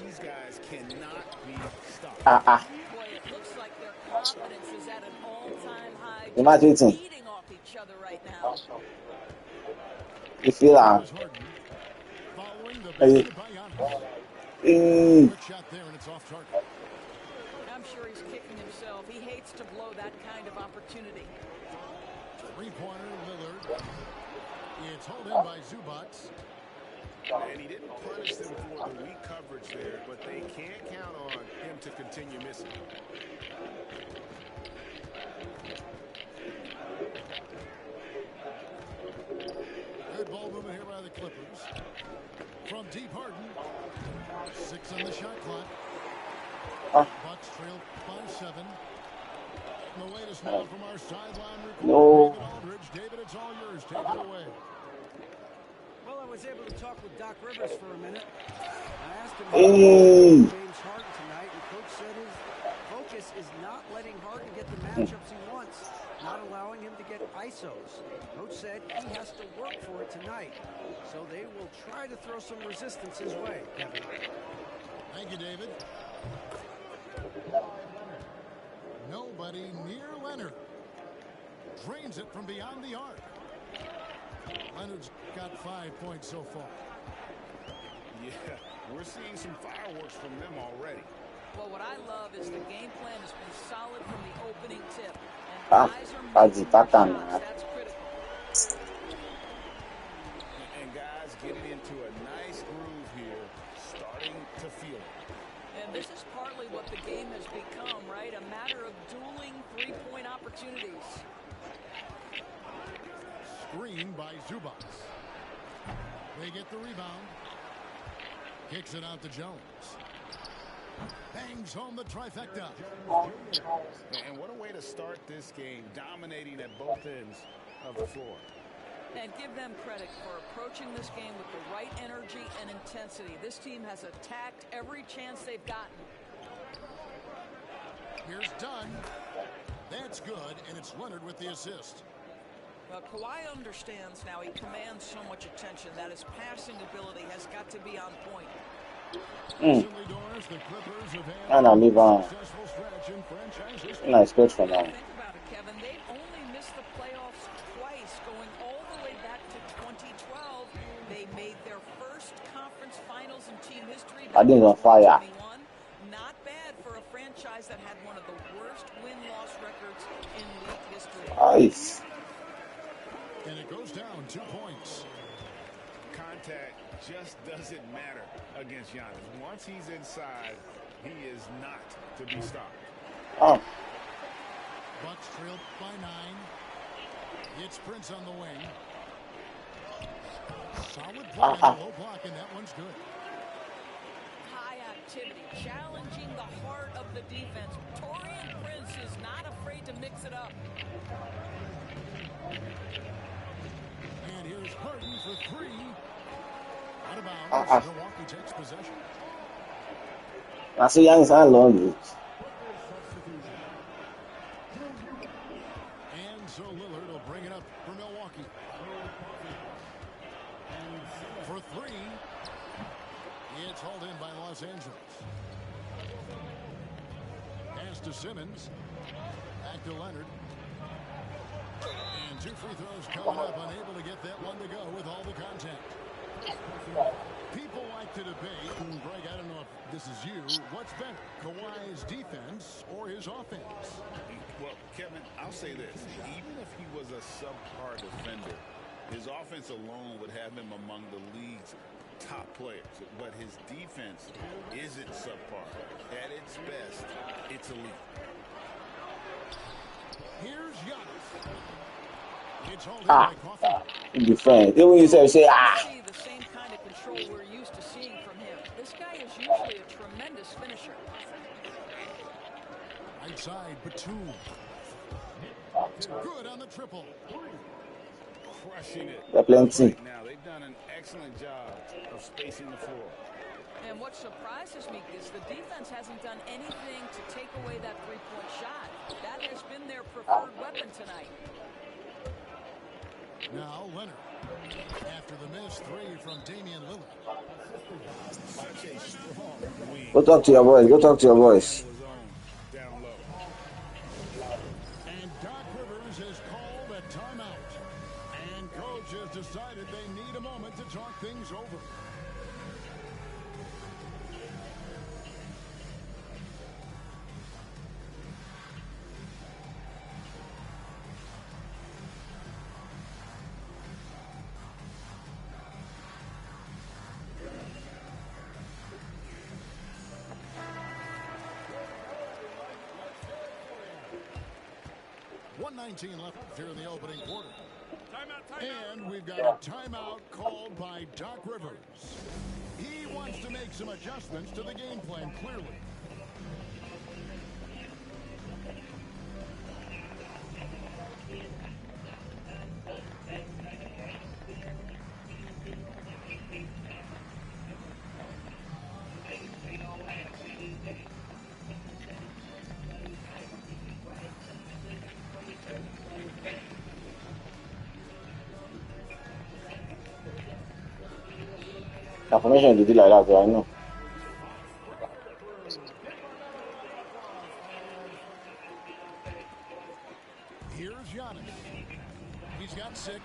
these guys cannot be stopped. Boy, it looks like their confidence is at an all-time high. Feeding off each other right now. You feel that? Following the shot there, and it's off target. I'm sure he's kicking himself. He hates to blow that kind of opportunity. Three-pointer, Lillard. It's held in by Zubac. And he didn't punish them for the weak coverage there, but they can't count on him to continue missing. Good ball movement here by the Clippers. From deep, Harden. 6 on the shot clock. Bucks trail by 7. The latest now from our sideline reporter, David Aldridge. David, it's all yours. Take it away. Well, I was able to talk with Doc Rivers for a minute. I asked him Hey. James Harden tonight, and Coach said his focus is not letting Harden get the matchups he wants, not allowing him to get ISOs. Coach said he has to work for it tonight, so they will try to throw some resistance his way, Kevin. Thank you, David. Nobody near Leonard. Drains it from beyond the arc. Leonard's got 5 points so far. Yeah, we're seeing some fireworks from them already. Well, what I love is the game plan has been solid from the opening tip. And guys are making their shots. That's critical. getting into a nice groove here, starting to feel it. And this is partly what the game has become, right? A matter of dueling three-point opportunities. Screen by Zubac. They get the rebound. Kicks it out to Jones. Bangs home the trifecta. And what a way to start this game, dominating at both ends of the floor. And give them credit for approaching this game with the right energy and intensity. This team has attacked every chance they've gotten. Here's Dunn. That's good, and it's Leonard with the assist. Well, Kawhi understands now. He commands so much attention that his passing ability has got to be on point. And I'll leave on. Nice coach from now. Think about it, Kevin. They've only missed the playoffs twice, going all the way back to 2012. They made their first conference finals in team history. I think on fire. Not bad for a franchise that had one of the worst win-loss records in league history. Nice. And it goes down 2 points. Contact just doesn't matter against Giannis. Once he's inside, he is not to be stopped. Oh. Bucks trail by 9. It's Prince on the wing. Solid play on the low block, and that one's good. High activity, challenging the heart of the defense. Taurean Prince is not afraid to mix it up. And here's Harden for 3. Out of bounds. Milwaukee takes possession. I see Giannis and long. And so Lillard will bring it up for Milwaukee. For 3. It's hauled in by Los Angeles. Pass to Simmons. Back to Leonard. And 2 free throws coming up, unable to get that one to go with all the contact. People like to debate, and Greg, I don't know if this is you, what's better, Kawhi's defense or his offense? Well, Kevin, I'll say this. Even if he was a subpar defender, his offense alone would have him among the league's top players. But his defense isn't subpar. At its best, it's elite. Here's Giannis. It's hauled in by Coffey. Defense. Then when you say The same kind of control we're used to seeing from him. This guy is usually a tremendous finisher. Right side, Batum. Good on the triple. Crushing it. They're plenty. Right now, they've done an excellent job of spacing the floor. And what surprises me is the defense hasn't done anything to take away that three-point shot. That has been their preferred weapon tonight. Now Leonard. After the missed 3 from Damian Lillard. Such a strong wing. Go talk to your boys. Go talk to your boys. Down low. And Doc Rivers has called a timeout. And coach has decided they need a moment to talk things over. .19 left here in the opening quarter. And we've got a timeout called by Doc Rivers. He wants to make some adjustments to the game plan, clearly. Information to do like that, so I know. Here's Giannis. He's got 6.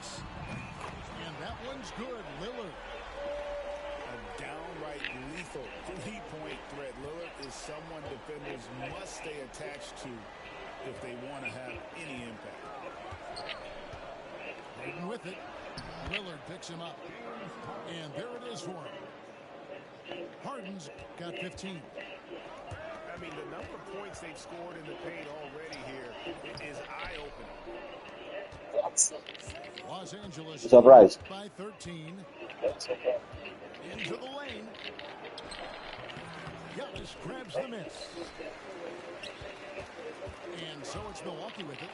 And that one's good. Lillard. A downright lethal three-point threat. Lillard is someone defenders must stay attached to if they want to have any impact. Hayden with it. Lillard picks him up. And there it is for him. Harden's got 15. I mean, the number of points they've scored in the paint already here is eye-opening. Los Angeles Surprise. by 13. Into the lane. Giannis grabs the miss. And so it's Milwaukee with it.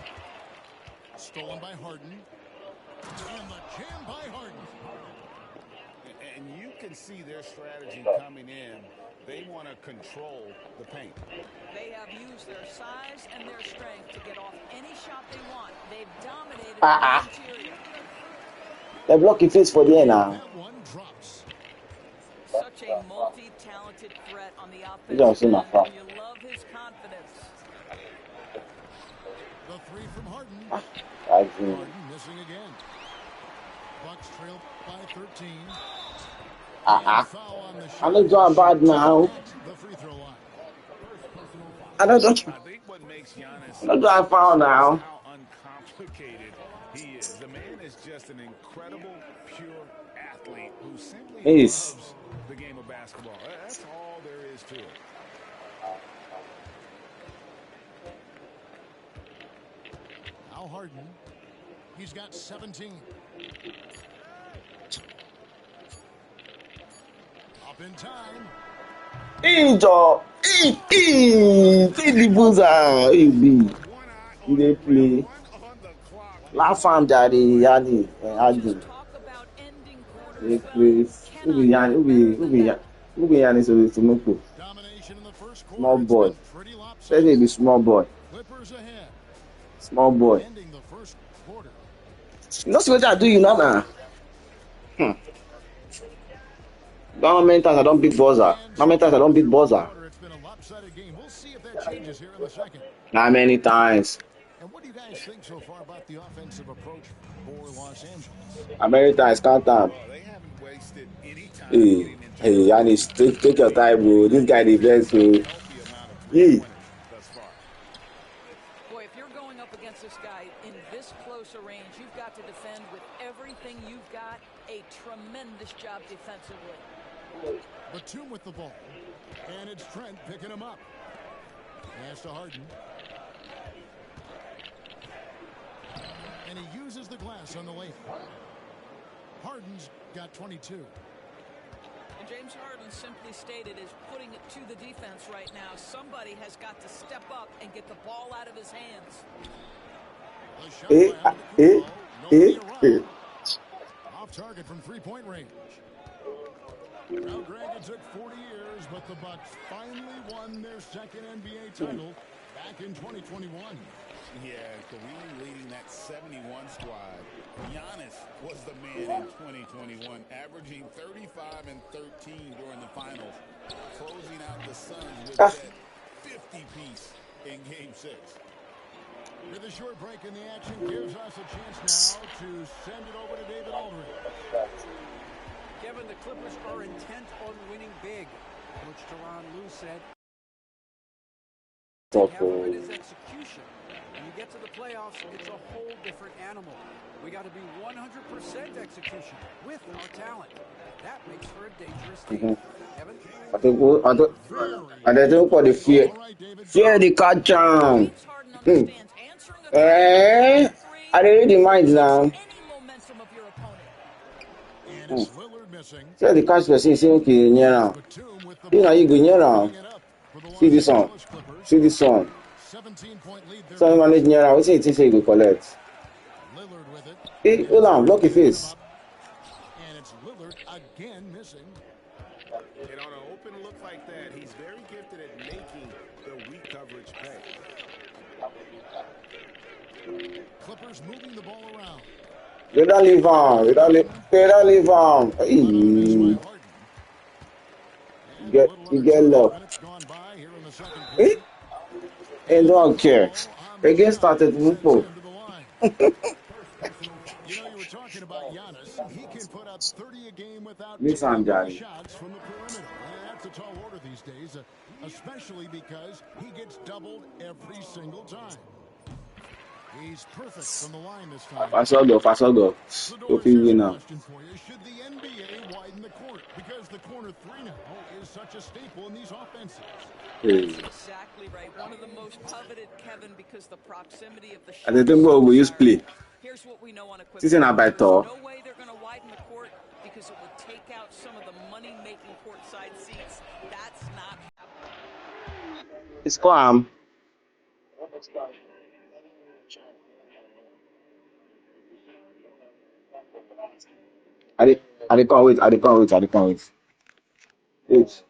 Stolen by Harden. And the jam by Harden. And you can see their strategy coming in. They want to control the paint. They have used their size and their strength to get off any shot they want. They've dominated the interior. They block your face for the end now. That one drops. Such a multi-talented threat on the You don't see offensive my end. phone. You love his confidence. The three from Harden. I agree. Harden missing again. Bucks trail by 13. Uh-uh. Foul on the I'm shot. not doing bad now. The free throw line. I don't I think what makes Giannis I'm not doing foul now. how uncomplicated he is. The man is just an incredible, pure athlete who simply Yes. loves the game of basketball. That's all there is to it. Al Harden. He's got 17. Up in time. Injo. See the boozer. You dey play. Laugh am jare Yanni. Harden. Talk about ending They quarters. play. Who be Yanni so to make po. Domination in the first quarter. Small boy. It's been pretty Say lopsided. they be small boy. Clippers ahead. Small boy. Ending the first quarter. You know see what I do you know now? How many times I don't beat buzzer? How many times I don't beat buzzer? It's been a lopsided game. We'll see if that changes here in the second. Not many times. And what do you guys think so far about the offensive approach for Los Angeles? How many times count time? Well, they haven't wasted any time Hey, getting into hey, Yannis, take your time, bro. This guy the best, bro. a healthy amount of Yeah. points thus far. Boy, if you're going up against this guy in this close a range, you've got to defend with everything you've got. A tremendous job defensively. Batum with the ball. And it's Trent picking him up. Pass to Harden. And he uses the glass on the lane. Harden's got 22. And James Harden simply stated is putting it to the defense right now. Somebody has got to step up and get the ball out of his hands. The shot Eh, by eh, Nobody eh. around. Off target from three-point range. Now, Greg, it took 40 years, but the Bucks finally won their second NBA title back in 2021. Yeah, Kareem leading that 71 squad. Giannis was the man in 2021, averaging 35 and 13 during the finals, closing out the Suns with that 50-piece in Game 6. With a short break in the action, gives us a chance now to send it over to David Aldridge. Kevin, the Clippers are intent on winning big. Coach Tyronn Lue said, half of it is execution. When you get to the playoffs, it's a whole different animal. We got to be 100% execution with our talent. That makes for a dangerous team. Kevin? I don't for the fear. Fear the catch on. James Harden understands answering a Eh? I don't read the mind now. any momentum of your opponent. And it's Lillard missing. Fear the catch person say okay near now. Batum with the You know you go near now. bringing it up for the See Los this one. Angeles Clippers. See this one. 17-point lead there. So you manage near now. What you think say you go collect? Lillard with it. Hey, hold on, block your face. And it's Lillard again missing. And on an open look like that, he's very gifted at making the weak coverage pay. Clippers moving the ball around. You don't leave on. You don't leave on. Hey. You get love. Minutes gone by here in the second Eh? quarter. And don't care. Again started Mupo. Into the line. You know, you were talking about Giannis. He can put up 30 a game without Miss taking Anjali. any shots from the perimeter. And that's a tall order these days, especially because he gets doubled every single time. He's perfect from the line this time. Fast go. So, Hope Doris, you here's a win now. question for you. Should the NBA widen the court? Because the corner three now is such a staple in these offenses. Hey. That's exactly right. One of the most coveted, Kevin, because the proximity of the I shot think is so we use desired. play. Here's what we know Season unequivocally. about There's all. no way they're going to widen the court because it would take out some of the money-making courtside seats. That's not happening. It's calm. I can't wait. Wait.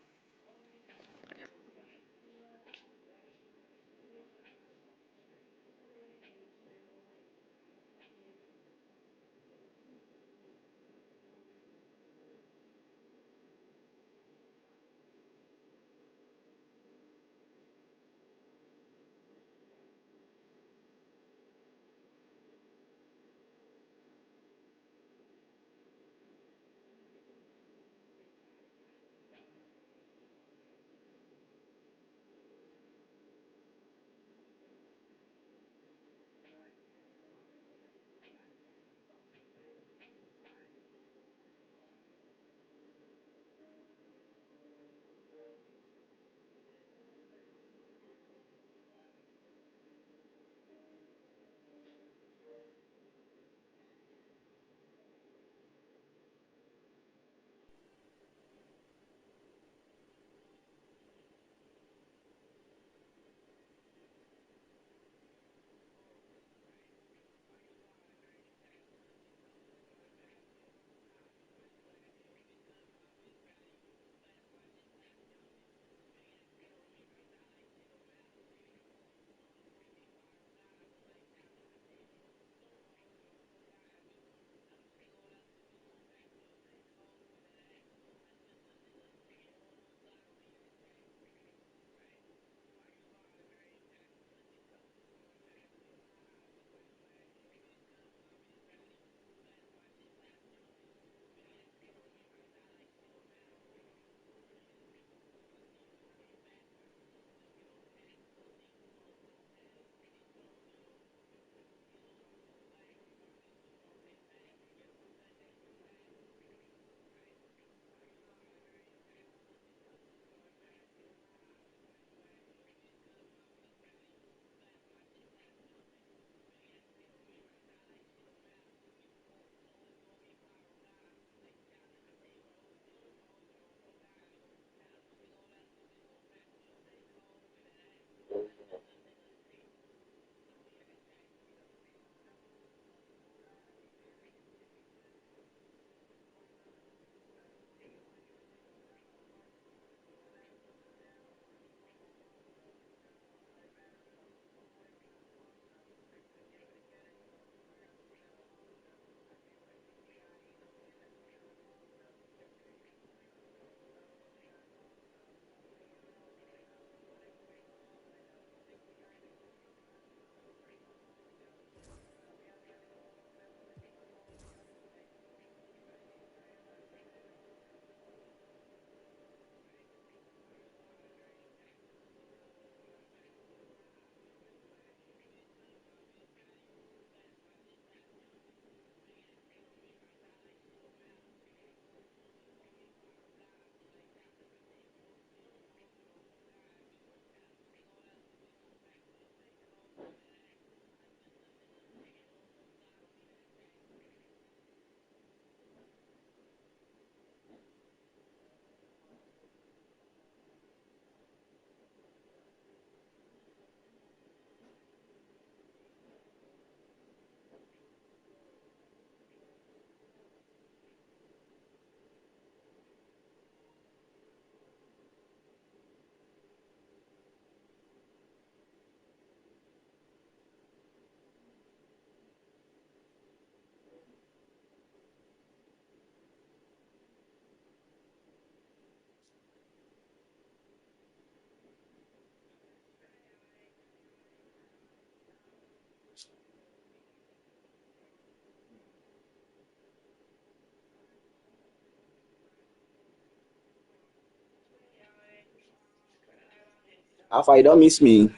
Alpha, you don't miss me.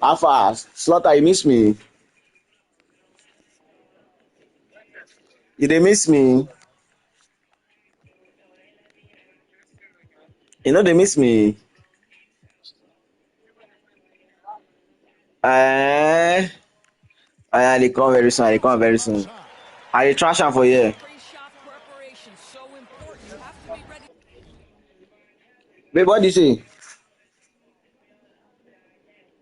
Alpha, Slaughter, you miss me? You they miss me? You know they miss me? Eh? They come very soon. They come very soon. I trash am for here. Pre-shot preparation so important. You have to be ready Babe, what do you say?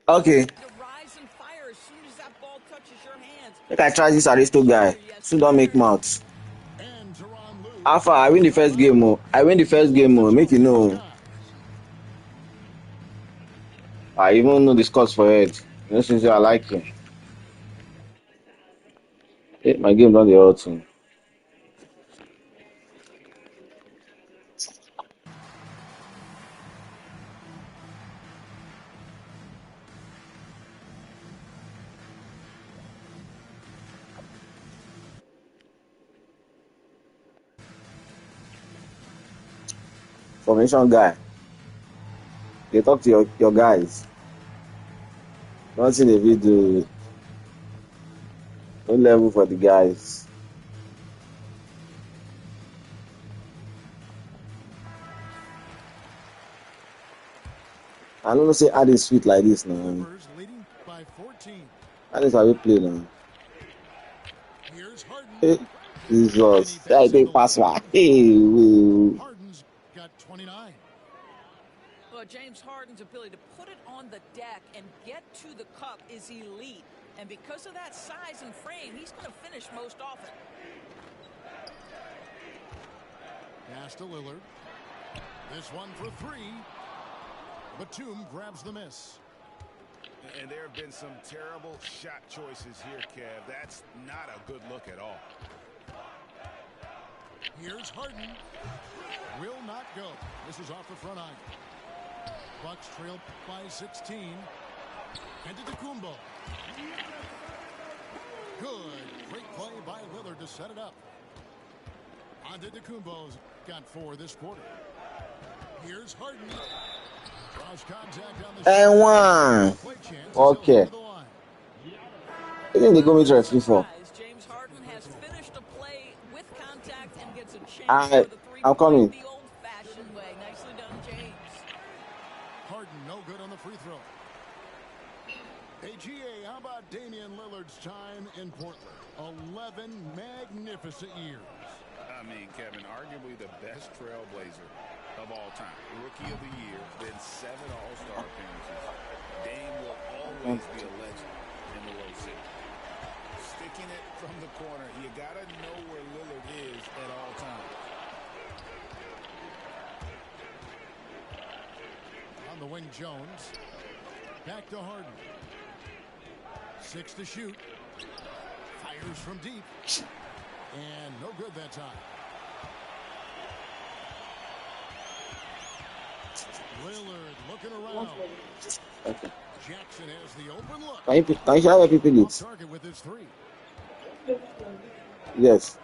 Okay. to rise and fire as soon as that ball touches your hands. Make I try this Aristo guy. Soon don't make mouth. Alpha, I win the first game. Oh. I win the first game. Oh. Make you know. I even know the scores for it. You know, since I like him. Hey, my game not the whole thing. Formation guy. They talk to your guys. Nothing the video. No level for the guys. I don't know say how they sweet like this now. Leading by 14. That is how we play now. Hey, Jesus. I take pass one. Hey, Harden's got 29. Well, James Harden's ability to put it on the deck and get to the cup is elite. And because of that size and frame, he's going to finish most often. Pass to Lillard. This one for three. Batum grabs the miss. And there have been some terrible shot choices here, Kev. That's not a good look at all. Here's Harden. Will not go. This is off the front eye. Bucks trail by 16. Antetokounmpo. Good. Great play by Lillard to set it up. Antetokounmpo's got 4 this quarter. Here's Harden. Cross contact on the and one. Okay. I think they go me to a 3-4. James Harden has finished a play with contact and gets a chance for the I'm coming. the old-fashioned way. Nicely done, James. Harden no good on the free throw. AGA, how about Damian Lillard's time in Portland? 11 magnificent years. I mean, Kevin, arguably the best trailblazer of all time. Rookie of the year, then 7 All-Star appearances. Dame will always be a legend in the low city. Sticking it from the corner, you got to know where Lillard is at all times. On the wing, Jones. Back to Harden. 6 to shoot. Fires from deep. And no good that time. Lillard looking around. Okay. Jackson has the open look. Can you share people it? Target with his 3. Yes.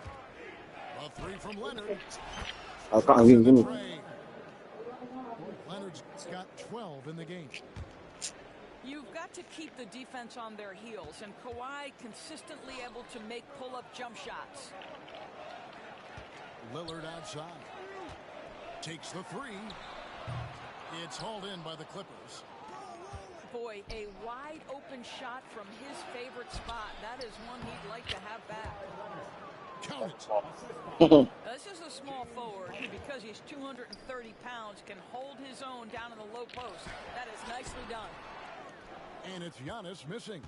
A 3 from Leonard. I can't give me. Leonard's got 12 in the game. You've got to keep the defense on their heels, and Kawhi consistently able to make pull-up jump shots. Lillard outside. Takes the 3. It's hauled in by the Clippers. Boy, a wide open shot from his favorite spot. That is one he'd like to have back. Count it. This is a small forward who, because he's 230 pounds, can hold his own down in the low post. That is nicely done. And it's Giannis missing.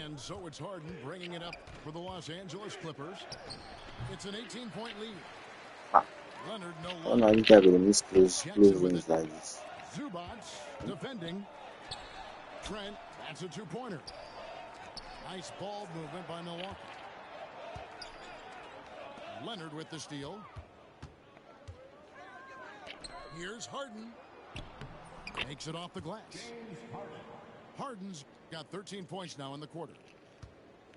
And so it's Harden bringing it up for the Los Angeles Clippers. It's an 18-point lead. Leonard no Oh no, longer. this guy will miss close rings like this. Zubac defending. Trent, that's a 2-pointer. Nice ball movement by Milwaukee. Leonard with the steal. Here's Harden. Makes it off the glass. Harden's got 13 points now in the quarter.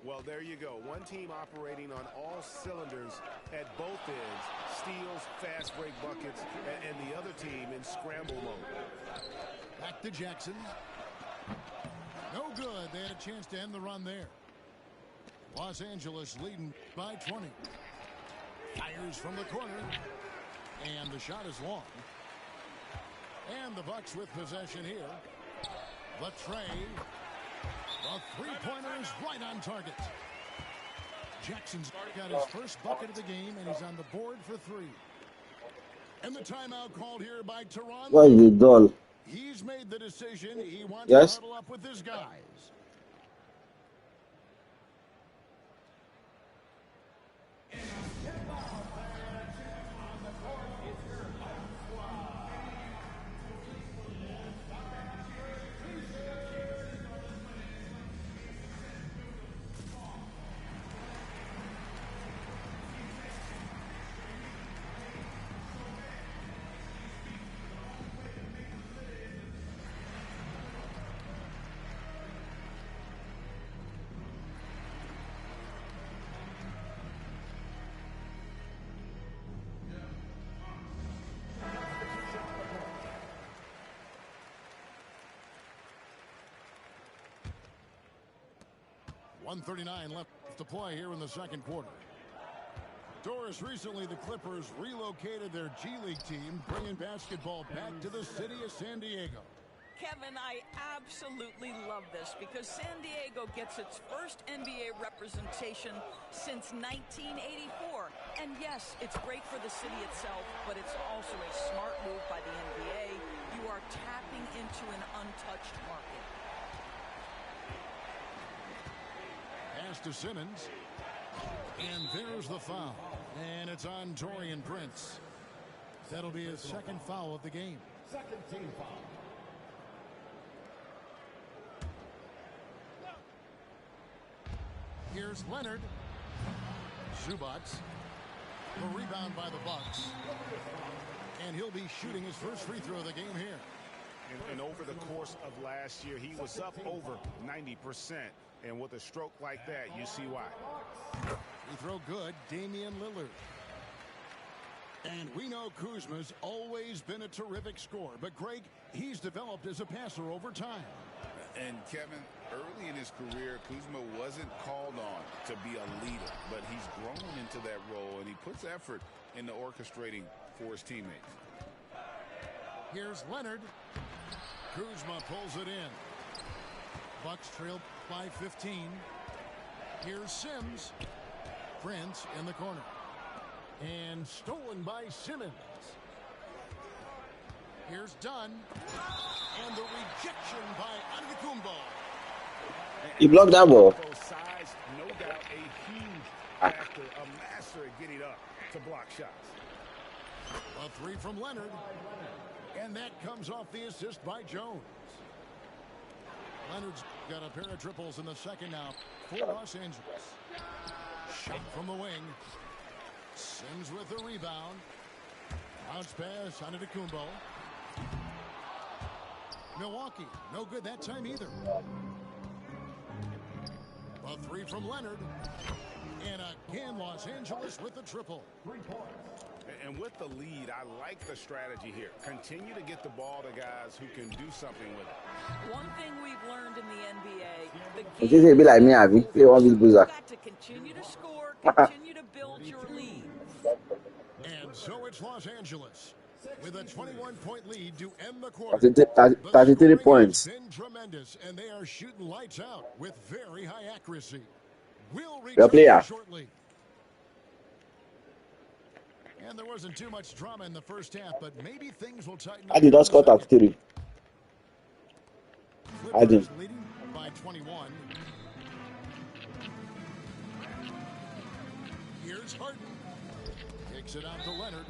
Well, there you go. One team operating on all cylinders at both ends. Steals, fast break buckets, and the other team in scramble mode. Back to Jackson. No good. They had a chance to end the run there. Los Angeles leading by 20. Fires from the corner. And the shot is long. And the Bucks with possession here. The tray. The three-pointer is right on target. Jackson's got his first bucket of the game, and he's on the board for 3. And the timeout called here by Toronto. Why is it dull? He's made the decision. He wants Yes. to huddle up with his guys. .139 left to play here in the second quarter. Doris, recently the Clippers relocated their G League team, bringing basketball back to the city of San Diego. Kevin, I absolutely love this because San Diego gets its first NBA representation since 1984. And yes, it's great for the city itself, but it's also a smart move by the NBA. You are tapping into an untouched market. Pass to Simmons. And there's the foul. And it's on Taurean Prince. That'll be his second foul of the game. Second team foul. Here's Leonard. Zubac. The rebound by the Bucks. And he'll be shooting his first free throw of the game here. And over the course of last year, he was up over 90%. And with a stroke like that, you see why. Free throw good, Damian Lillard. And we know Kuzma's always been a terrific scorer. But, Greg, he's developed as a passer over time. And, Kevin, early in his career, Kuzma wasn't called on to be a leader. But he's grown into that role, and he puts effort into orchestrating for his teammates. Here's Leonard. Kuzma pulls it in. Bucks trail by 15. Here's Sims. Prince in the corner. And stolen by Simmons. Here's Dunn. And the rejection by Antetokounmpo. He blocked that ball. Size, no doubt a huge factor, a master at getting up to block shots. A three from Leonard. And that comes off the assist by Jones. Leonard's got a pair of triples in the second now for Los Angeles. Shot from the wing. Sims with the rebound. Bounce pass on Antetokounmpo. Milwaukee, no good that time either. A three from Leonard. And again, Los Angeles with the triple. 3 points. And with the lead, I like the strategy here. Continue to get the ball to guys who can do something with it. One thing we've learned in the NBA, It is a bit like me, Abby. Play one with Boozer. you've got to continue to score, continue to build your lead. And so it's Los Angeles with a 21-point lead to end the quarter. 33 points. It's been tremendous, and they are shooting lights out with very high accuracy. We'll Your player. return shortly. And there wasn't too much drama in the first half, but maybe things will tighten up. I did not score 33. I did. Clippers leading by 21. Here's Harden. Kicks it out to Leonard.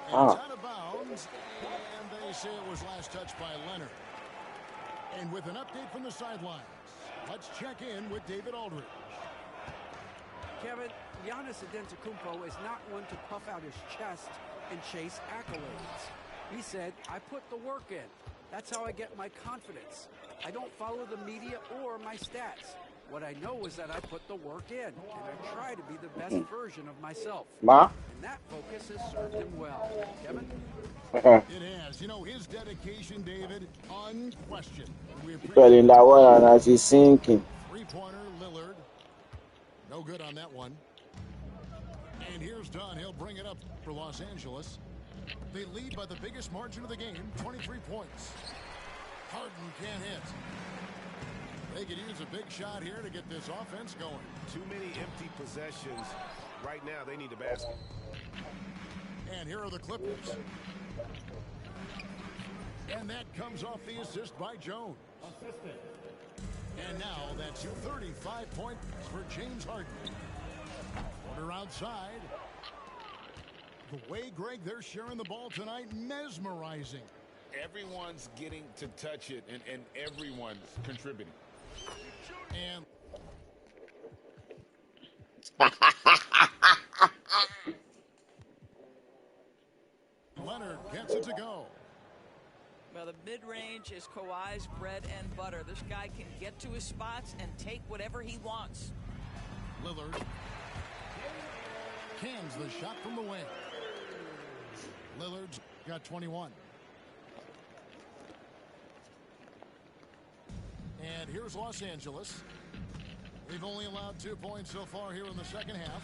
And it's out of bounds. And they say it was last touched by Leonard. And with an update from the sidelines, let's check in with David Aldridge. Kevin, Giannis Antetokounmpo is not one to puff out his chest and chase accolades. He said, I put the work in. That's how I get my confidence. I don't follow the media or my stats. What I know is that I put the work in, and I try to be the best version of myself. Ma? And that focus has served him well. Kevin? It has. Yes, you know, his dedication, David, unquestioned. We Fell in that water and as he's sinking. Three-pointer, Lillard. No good on that one. And here's Dunn. He'll bring it up for Los Angeles. They lead by the biggest margin of the game, 23 points. Harden can't hit. They could use a big shot here to get this offense going. Too many empty possessions. Right now, they need a basket. And here are the Clippers. And that comes off the assist by Jones. And now that's 35 points for James Harden. Quarter outside. The way, Greg, they're sharing the ball tonight, mesmerizing. Everyone's getting to touch it, and everyone's contributing. And Leonard gets it to go. Well, the mid-range is Kawhi's bread and butter. This guy can get to his spots and take whatever he wants. Lillard cans the shot from the wing. Lillard's got 21. And here's Los Angeles. They've only allowed 2 points so far here in the second half.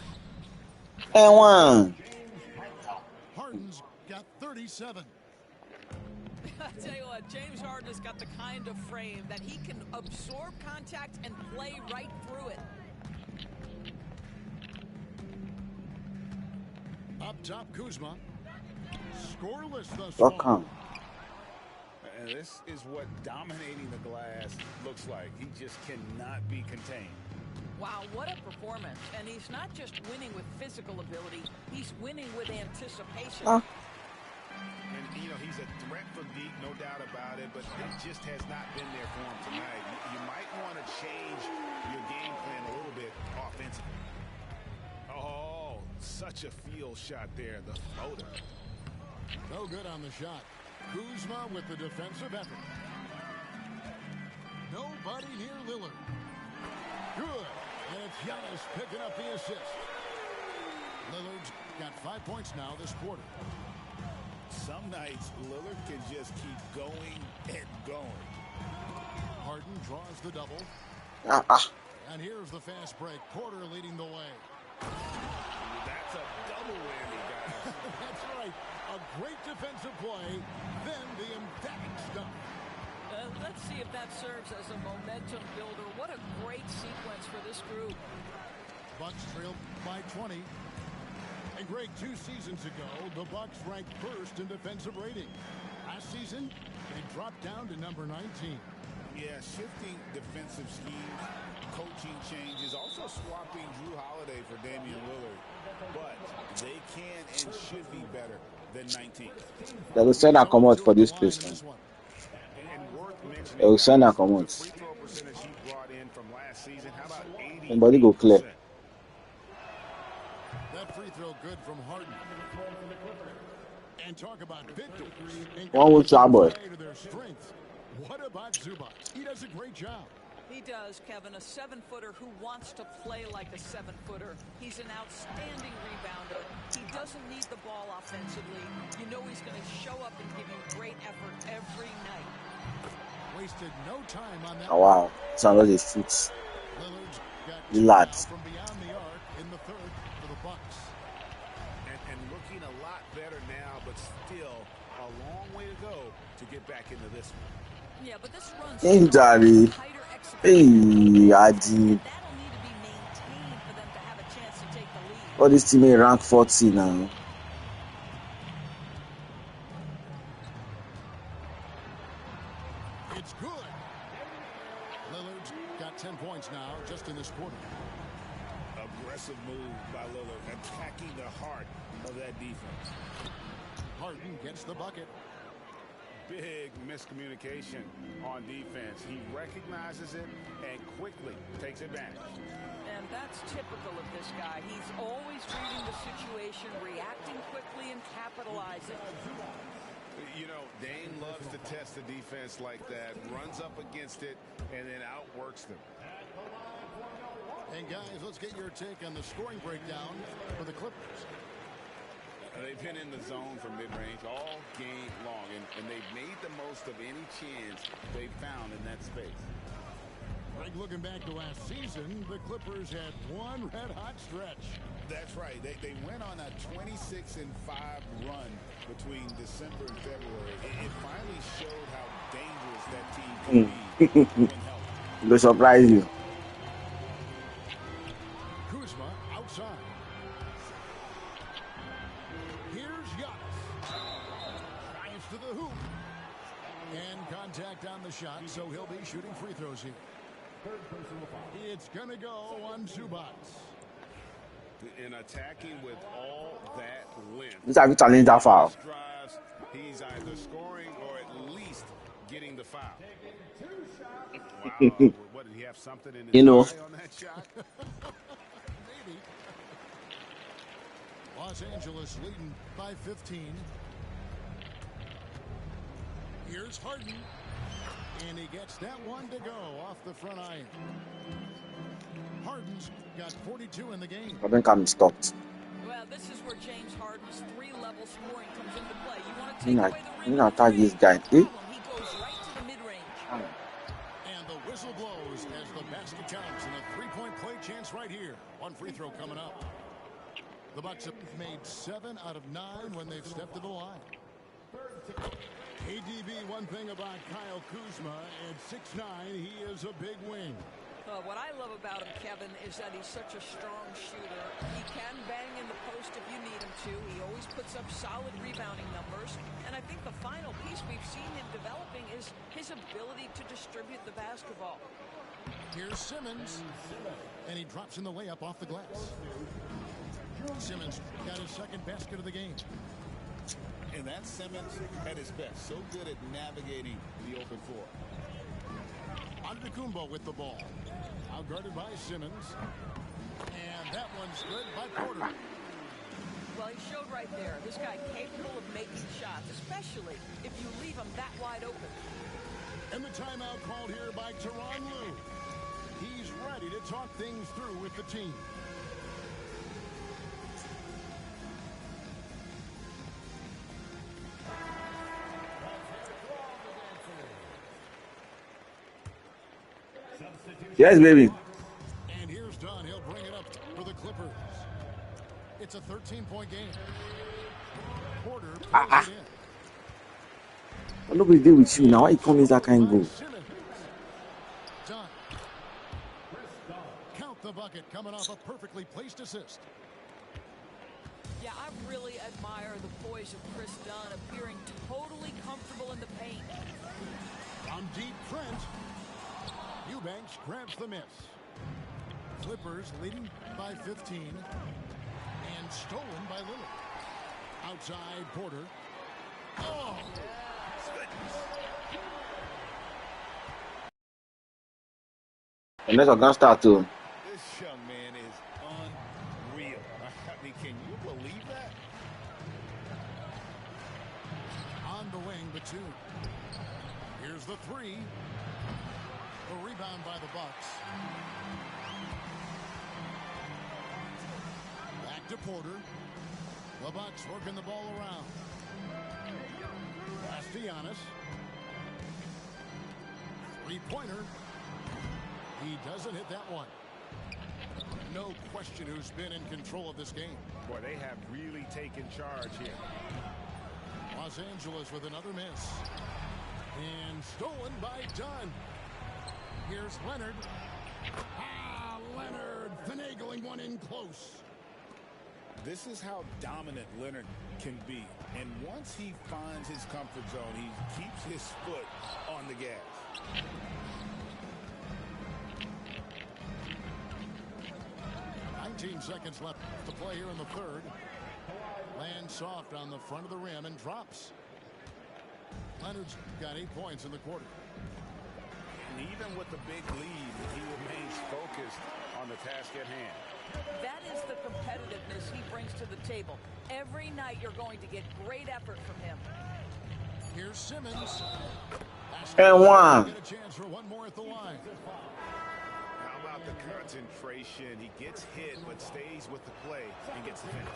And one. Harden's got 37. I tell you what, James Harden has got the kind of frame that he can absorb contact and play right through it. Up top, Kuzma. Scoreless thus far. Welcome. And this is what dominating the glass looks like. He just cannot be contained. Wow, what a performance. And he's not just winning with physical ability, he's winning with anticipation. Oh. And, you know, he's a threat from deep, no doubt about it, but it just has not been there for him tonight. You might want to change your game plan a little bit offensively. Oh, such a field shot there, the floater. No good on the shot. Kuzma with the defensive effort. Nobody near Lillard. Good. And it's Giannis picking up the assist. Lillard's got 5 points now this quarter. Some nights, Lillard can just keep going and going. Harden draws the double. And here's the fast break. Porter leading the way. That's a double whammy, guys. That's right. A great defensive play, then the emphatic stuff. Let's see if that serves as a momentum builder. What a great sequence for this group. Bucks trailed by 20. And Greg, 2 seasons ago, the Bucks ranked first in defensive rating. Last season, they dropped down to number 19. Yeah, shifting defensive schemes, coaching changes, also swapping Drew Holiday for Damian Lillard. But they can and should be better than 19. They will send a come out for this place. They will send a come out. Somebody go clear. That free throw good from Harden. And talk about victory. One with your boy. What about Zubac? He does a great job. He does, Kevin. A 7-footer who wants to play like a 7-footer. He's an outstanding rebounder. He doesn't need the ball offensively. You know he's going to show up and give you great effort every night. Wasted no time on that. Oh, wow. It's another foot. Lads. From beyond the arc in the third for the Bucks. And looking a lot better now, but still a long way to go to get back into this one. Yeah, but this runs Daddy. Hey, Adi. All this team is rank 40 now. It's good. Lillard's got 10 points now just in this quarter. Aggressive move by Lillard, attacking the heart of that defense. Harden gets the bucket. Big miscommunication on defense. He recognizes it and quickly takes advantage. And that's typical of this guy. He's always reading the situation, reacting quickly, and capitalizing. You know, Dame loves to test the defense like that, runs up against it, and then outworks them. And guys, let's get your take on the scoring breakdown for the Clippers. They've been in the zone for mid-range all game long, and they've made the most of any chance they've found in that space. Greg, looking back to last season, the Clippers had one red-hot stretch. That's right. They went on a 26-5 run between December and February. It finally showed how dangerous that team can be when healthy. They surprise you. Kuzma outside. Here's Giannis. Drives to the hoop. And contact on the shot, so he'll be shooting free throws here. It's going to go on Zubac. And attacking with all that length. This have you challenged that foul? Drives, he's either scoring or at least getting the foul. Wow. What, did he have something in his eye on that shot? Maybe. Los Angeles leading by 15. Here's Harden. And he gets that one to go off the front iron. Harden's got 42 in the game. Harden can be stopped. Well, this is where James Harden's three-level scoring comes into play. You want to take away the You know, attack this guy. he goes right to the mid-range. And the whistle blows as the basket counts, and a three-point play chance right here. One free throw coming up. The Bucks have made 7 out of 9 when they've stepped to the line. KDB, one thing about Kyle Kuzma, at 6'9", he is a big wing. What I love about him, Kevin, is that he's such a strong shooter. He can bang in the post if you need him to. He always puts up solid rebounding numbers. And I think the final piece we've seen him developing is his ability to distribute the basketball. Here's Simmons, and he drops in the layup off the glass. Simmons got his second basket of the game. And that's Simmons at his best. So good at navigating the open floor. Antetokounmpo with the ball. Outguarded by Simmons. And that one's good by Porter. Well, he showed right there. This guy capable of making shots, especially if you leave him that wide open. And the timeout called here by Tyronn Lue. He's ready to talk things through with the team. Yes, baby. And here's Dunn. He'll bring it up for the Clippers. It's a 13-point game. Porter pulls it in. Nobody deal with you now. Why you come in that kind of goal? Dunn. Count the bucket coming off a perfectly placed assist. Yeah, I really admire the poise of Chris Dunn, appearing totally comfortable in the paint. From deep, Trent. Eubanks grabs the miss. Clippers leading by 15. And stolen by Lillard. Outside, Porter. Oh! And that's gonna start to. This young man is unreal. I mean, can you believe that? On the wing, Batum. Here's the three. A rebound by the Bucks. Back to Porter. The Bucks working the ball around. Pass to Giannis. Three-pointer. He doesn't hit that one. No question who's been in control of this game. Boy, they have really taken charge here. Los Angeles with another miss. And stolen by Dunn. Here's Leonard. Leonard finagling one in close. This is how dominant Leonard can be. And once he finds his comfort zone, he keeps his foot on the gas. Seconds left to play here in the third. Lands soft on the front of the rim and drops. Leonard's got 8 points in the quarter. And even with the big lead, he remains focused on the task at hand. That is the competitiveness he brings to the table. Every night you're going to get great effort from him. Here's Simmons. And one. Get a chance for one more at the line. How about the concentration? He gets hit but stays with the play and gets the finish.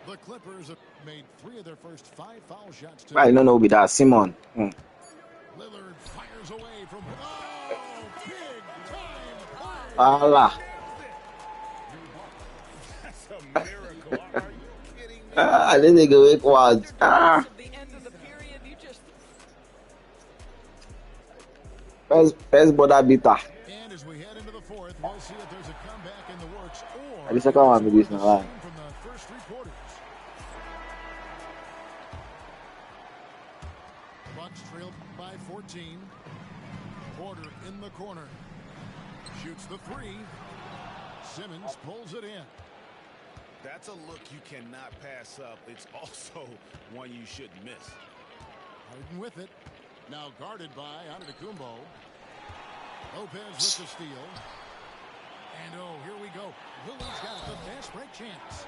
The Clippers have made 3 of their first 5 foul shots I today. don't know with that Simon. Lillard fires away from big time play. Allah. That's a miracle. Are you kidding me? I didn't go away quad. First border beater. And as we head into the fourth, we'll see if there's a comeback in the works or The second one with this now. from the first 3 quarters. Bucks trailed by 14. Porter in the corner. Shoots the 3. Simmons pulls it in. That's a look you cannot pass up. It's also one you shouldn't miss. Harden with it. Now guarded by Antetokounmpo. Lopez with the steal. And here we go. Lillard's got the fast break chance.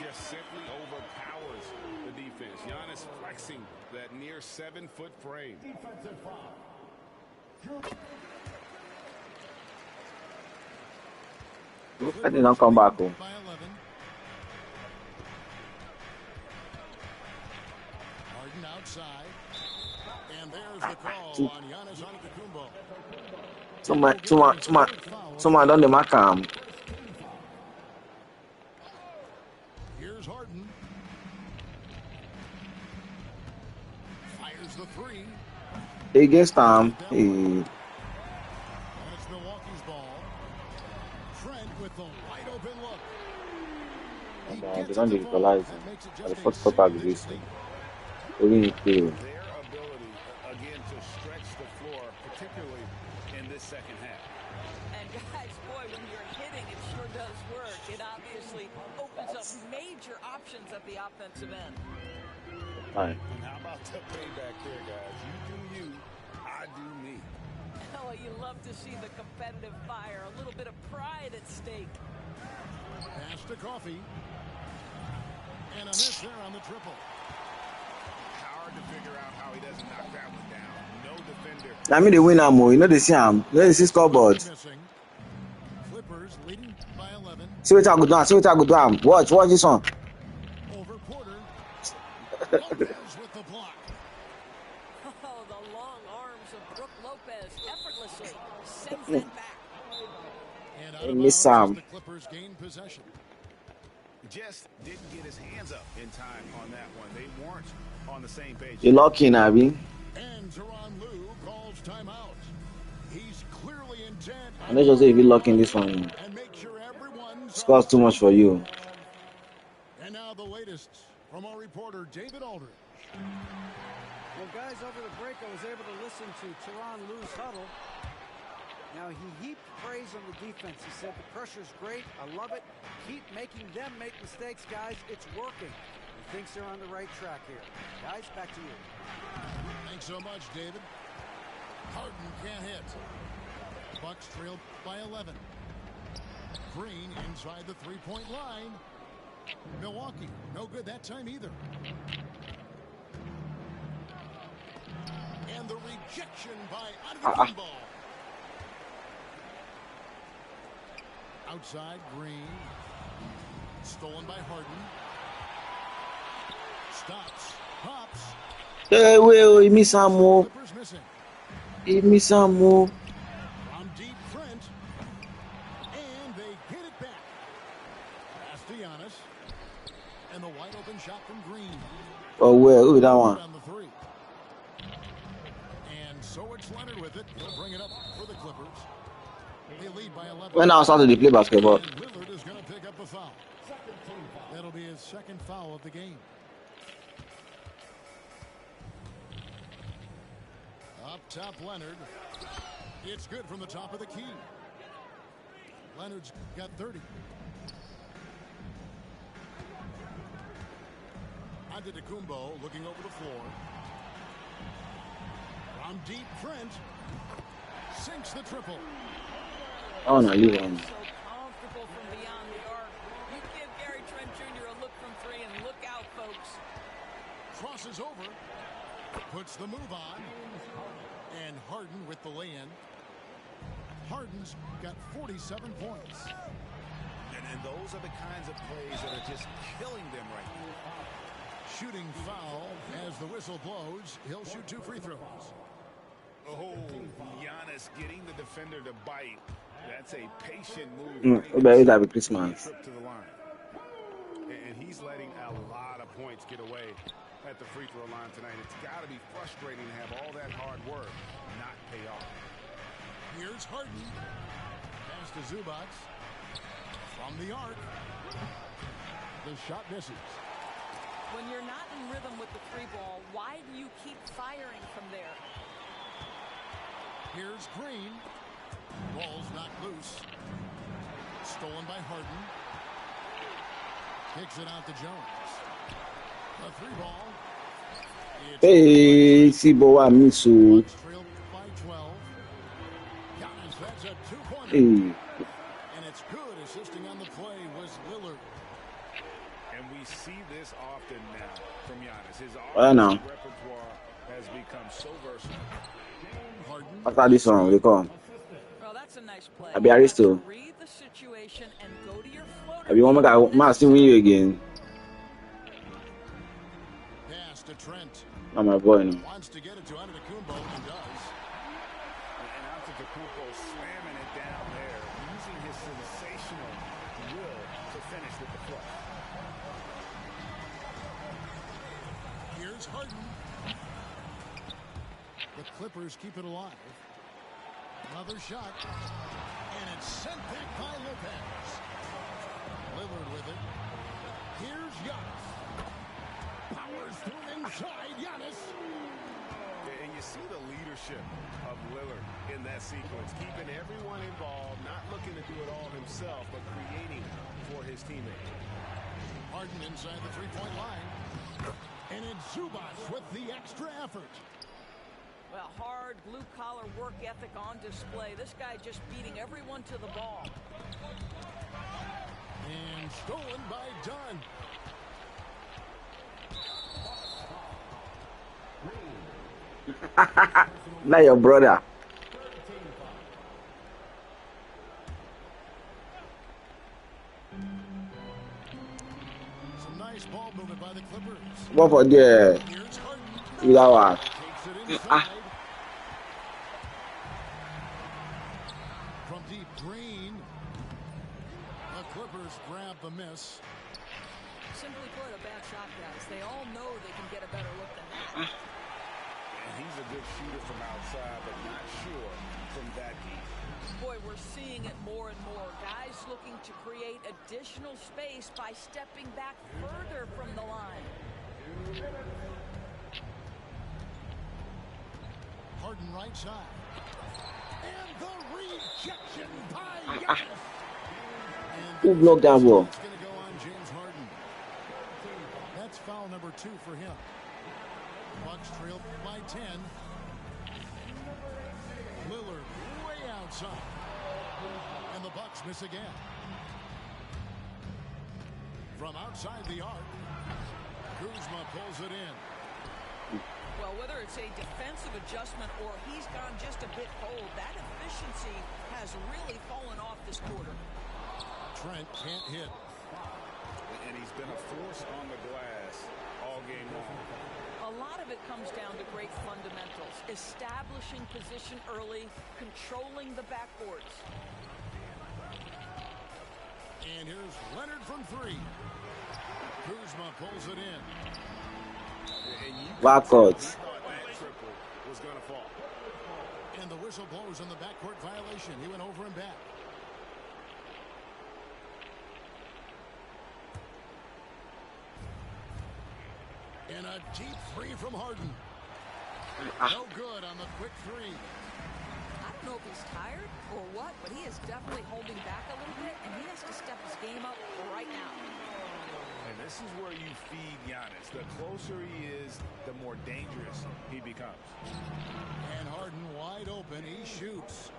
Just simply overpowers the defense. Giannis flexing that near 7-foot frame. Defensive foul. I did not come back home. By 11. Harden outside. And there's the call on Giannis Antetokounmpo. Someone done the mark him. Here's Harden. Fires the 3. Against them. And it's Milwaukee's ball. Trent with the wide open look. They don't equalize him. The first quarter of this. Only play. Their ability, again, to stretch the floor, particularly in this second half. And guys, boy, when you're hitting, it sure does work. It obviously opens up major options at the offensive end. Right. And how about the payback there, guys? You do you, I do me. Oh, you love to see the competitive fire, a little bit of pride at stake. Pass to Coffee. And a miss there on the triple. Hard to figure out how he doesn't knock that one down. No defender. I mean, the winner more. You know, they see him. You know, they see scoreboard. Missing. Clippers leading by 11. See what I go down. See what I go down. Watch this one. Over Porter. Lopez with the block. Oh, the long arms of Brook Lopez effortlessly sends that back. And They miss some. the Clippers gain possession. Just didn't get his hands up in time on that one. They weren't on the same page. You're lucky, Nabi. And Tyronn Lue calls timeout. He's clearly intent. I'm not just say if you're lucky in this one. And make sure everyone's Scores too much for you. And now the latest from our reporter, David Aldridge. Well, guys, over the break, I was able to listen to Tyronn Lue's huddle. Now, he heaped praise on the defense. He said, the pressure's great. I love it. Keep making them make mistakes, guys. It's working. He thinks they're on the right track here. Guys, back to you. Thanks so much, David. Harden can't hit. Bucks trailed by 11. Green inside the three-point line. Milwaukee, no good that time either. And the rejection by Antetokounmpo. Outside, Green. Stolen by Harden. Stops. Pops. Hey, wait, he miss some more. Clippers missing. He miss some more. On deep, Trent. And they get it back. Pass to Giannis. And the wide open shot from Green. Oh, well, who that one? On the 3. And so it's Leonard with it. He'll bring it up for the Clippers. They lead by 11. When I started to play basketball. And Lillard is going to pick up a foul. That'll be his second foul of the game. Up top, Leonard. It's good from the top of the key. Leonard's got 30. Antetokounmpo looking over the floor. From deep, Trent sinks the triple. Oh, no, you won. So comfortable from beyond the arc. You give Gary Trent Jr. a look from 3 and look out, folks. Crosses over. Puts the move on. And Harden with the lay-in. Harden's got 47 points. And And those are the kinds of plays that are just killing them right now. Shooting foul as the whistle blows. He'll shoot 2 free throws. Oh, Giannis getting the defender to bite. That's a patient move. Have a Christmas. Trip to the line. And he's letting a lot of points get away at the free throw line tonight. It's got to be frustrating to have all that hard work not pay off. Here's Harden. Pass to Zubac. From the arc. The shot misses. When you're not in rhythm with the free ball, why do you keep firing from there? Here's Green. Ball's knocked loose. Stolen by Harden. Kicks it out to Jones. A 3-ball. Hey, Sibo, I miss you. Trailed by 12. Giannis, that's a 2-pointer. Hey. And it's good. Assisting on the play was Lillard. And we see this often now from Giannis. His know. repertoire has become so versatile. After this one, they come. Well, that's a nice play. I be Aristo. Read the situation and go to your floater. I be one guy. Man, still win you again. Pass to Trent. I'm my boy. No. Wants to get it to Antetokounmpo and does. And Antetokounmpo slamming it down there, using his sensational will to finish with the flush. Here's Harden. The Clippers keep it alive. Another shot. And it's sent back by Lopez. Lillard with it. Here's Giannis. Powers through inside. Giannis. And you see the leadership of Lillard in that sequence, keeping everyone involved, not looking to do it all himself, but creating for his teammates. Harden inside the three-point line. And it's Zubac with the extra effort. Well, hard blue-collar work ethic on display. This guy just beating everyone to the ball. And stolen by Dunn. Not your brother. Some nice ball movement by the Clippers. What for there? Here's Harden. Without what? Takes it inside. From deep, Green. The Clippers grab the miss. Simply put, a bad shot, guys. They all know they can get a better look than that. And he's a good shooter from outside, but not sure from that deep. Boy, we're seeing it more and more. Guys looking to create additional space by stepping back further from the line. Harden right side. And the rejection by Giannis. Who blocked that ball? It's going to go on James Harden. That's foul number 2 for him. Bucks trail by 10. Lillard way outside. And the Bucks miss again. From outside the arc, Kuzma pulls it in. Well, whether it's a defensive adjustment or he's gone just a bit cold, that efficiency has really fallen off this quarter. Trent can't hit. And he's been a force on the glass all game long. A lot of it comes down to great fundamentals, establishing position early, controlling the backboards. And here's Leonard from 3. Kuzma pulls it in. Backcourt. Was going to fall. And the whistle blows on the backcourt violation. He went over and back. And a deep 3 from Harden. No good on the quick 3. I don't know if he's tired or what, but he is definitely holding back a little bit, and he has to step his game up right now. And this is where you feed Giannis. The closer he is, the more dangerous he becomes. And Harden wide open. He shoots.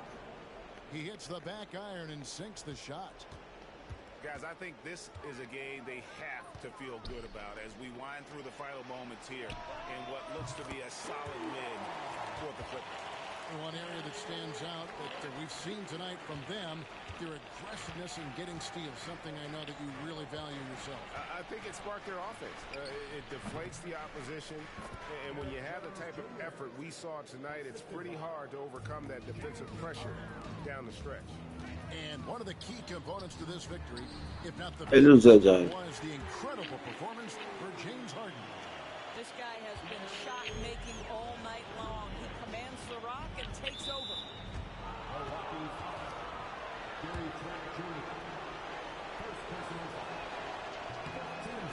He hits the back iron and sinks the shot. Guys, I think this is a game they have to feel good about as we wind through the final moments here in what looks to be a solid win for the Clippers. One area that stands out that we've seen tonight from them, their aggressiveness in getting steals, something I know that you really value yourself. I think it sparked their offense. It deflates the opposition, and when you have the type of effort we saw tonight, it's pretty hard to overcome that defensive pressure down the stretch. And one of the key components to this victory, if not the Hello, biggest, Zaza. was the incredible performance for James Harden. This guy has been shot making all night long. He commands the rock and takes over.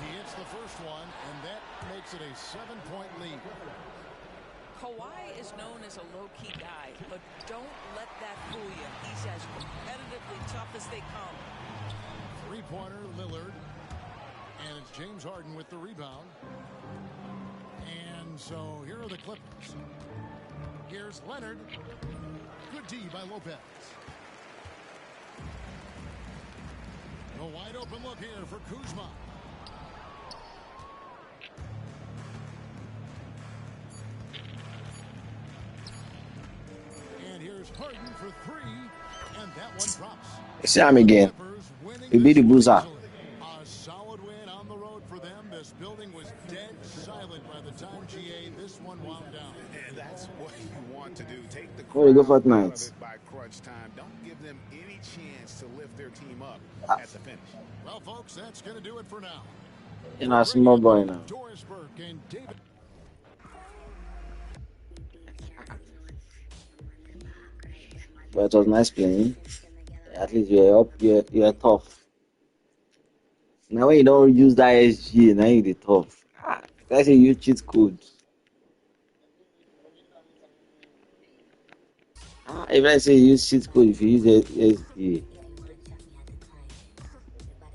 He hits the first one, and that makes it a 7-point lead. Kawhi is known as a low-key guy, but don't let that fool you. He's as competitively tough as they come. Three-pointer, Lillard. And it's James Harden with the rebound. And so here are the Clippers. Here's Leonard. Good D by Lopez. A wide open look here for Kuzma. And here's Harden for three. And that one drops. See him again. He beat the Boozer. A solid win on the road for them. This building was dead silent by the time GA this one wound down. And that's what you want to do. Take the Oh, you go crowd for out of tonight. it by crunch time. Don't give them any chance to lift their team up at the finish. Well, folks, that's going to do it for now. You know, small boy now. Doris Burke and David. But it was nice playing. At least you're up, you're tough. Now when you don't use that SG, now you're tough. That's a you cheat code. If I say use cheat code, if you use SG.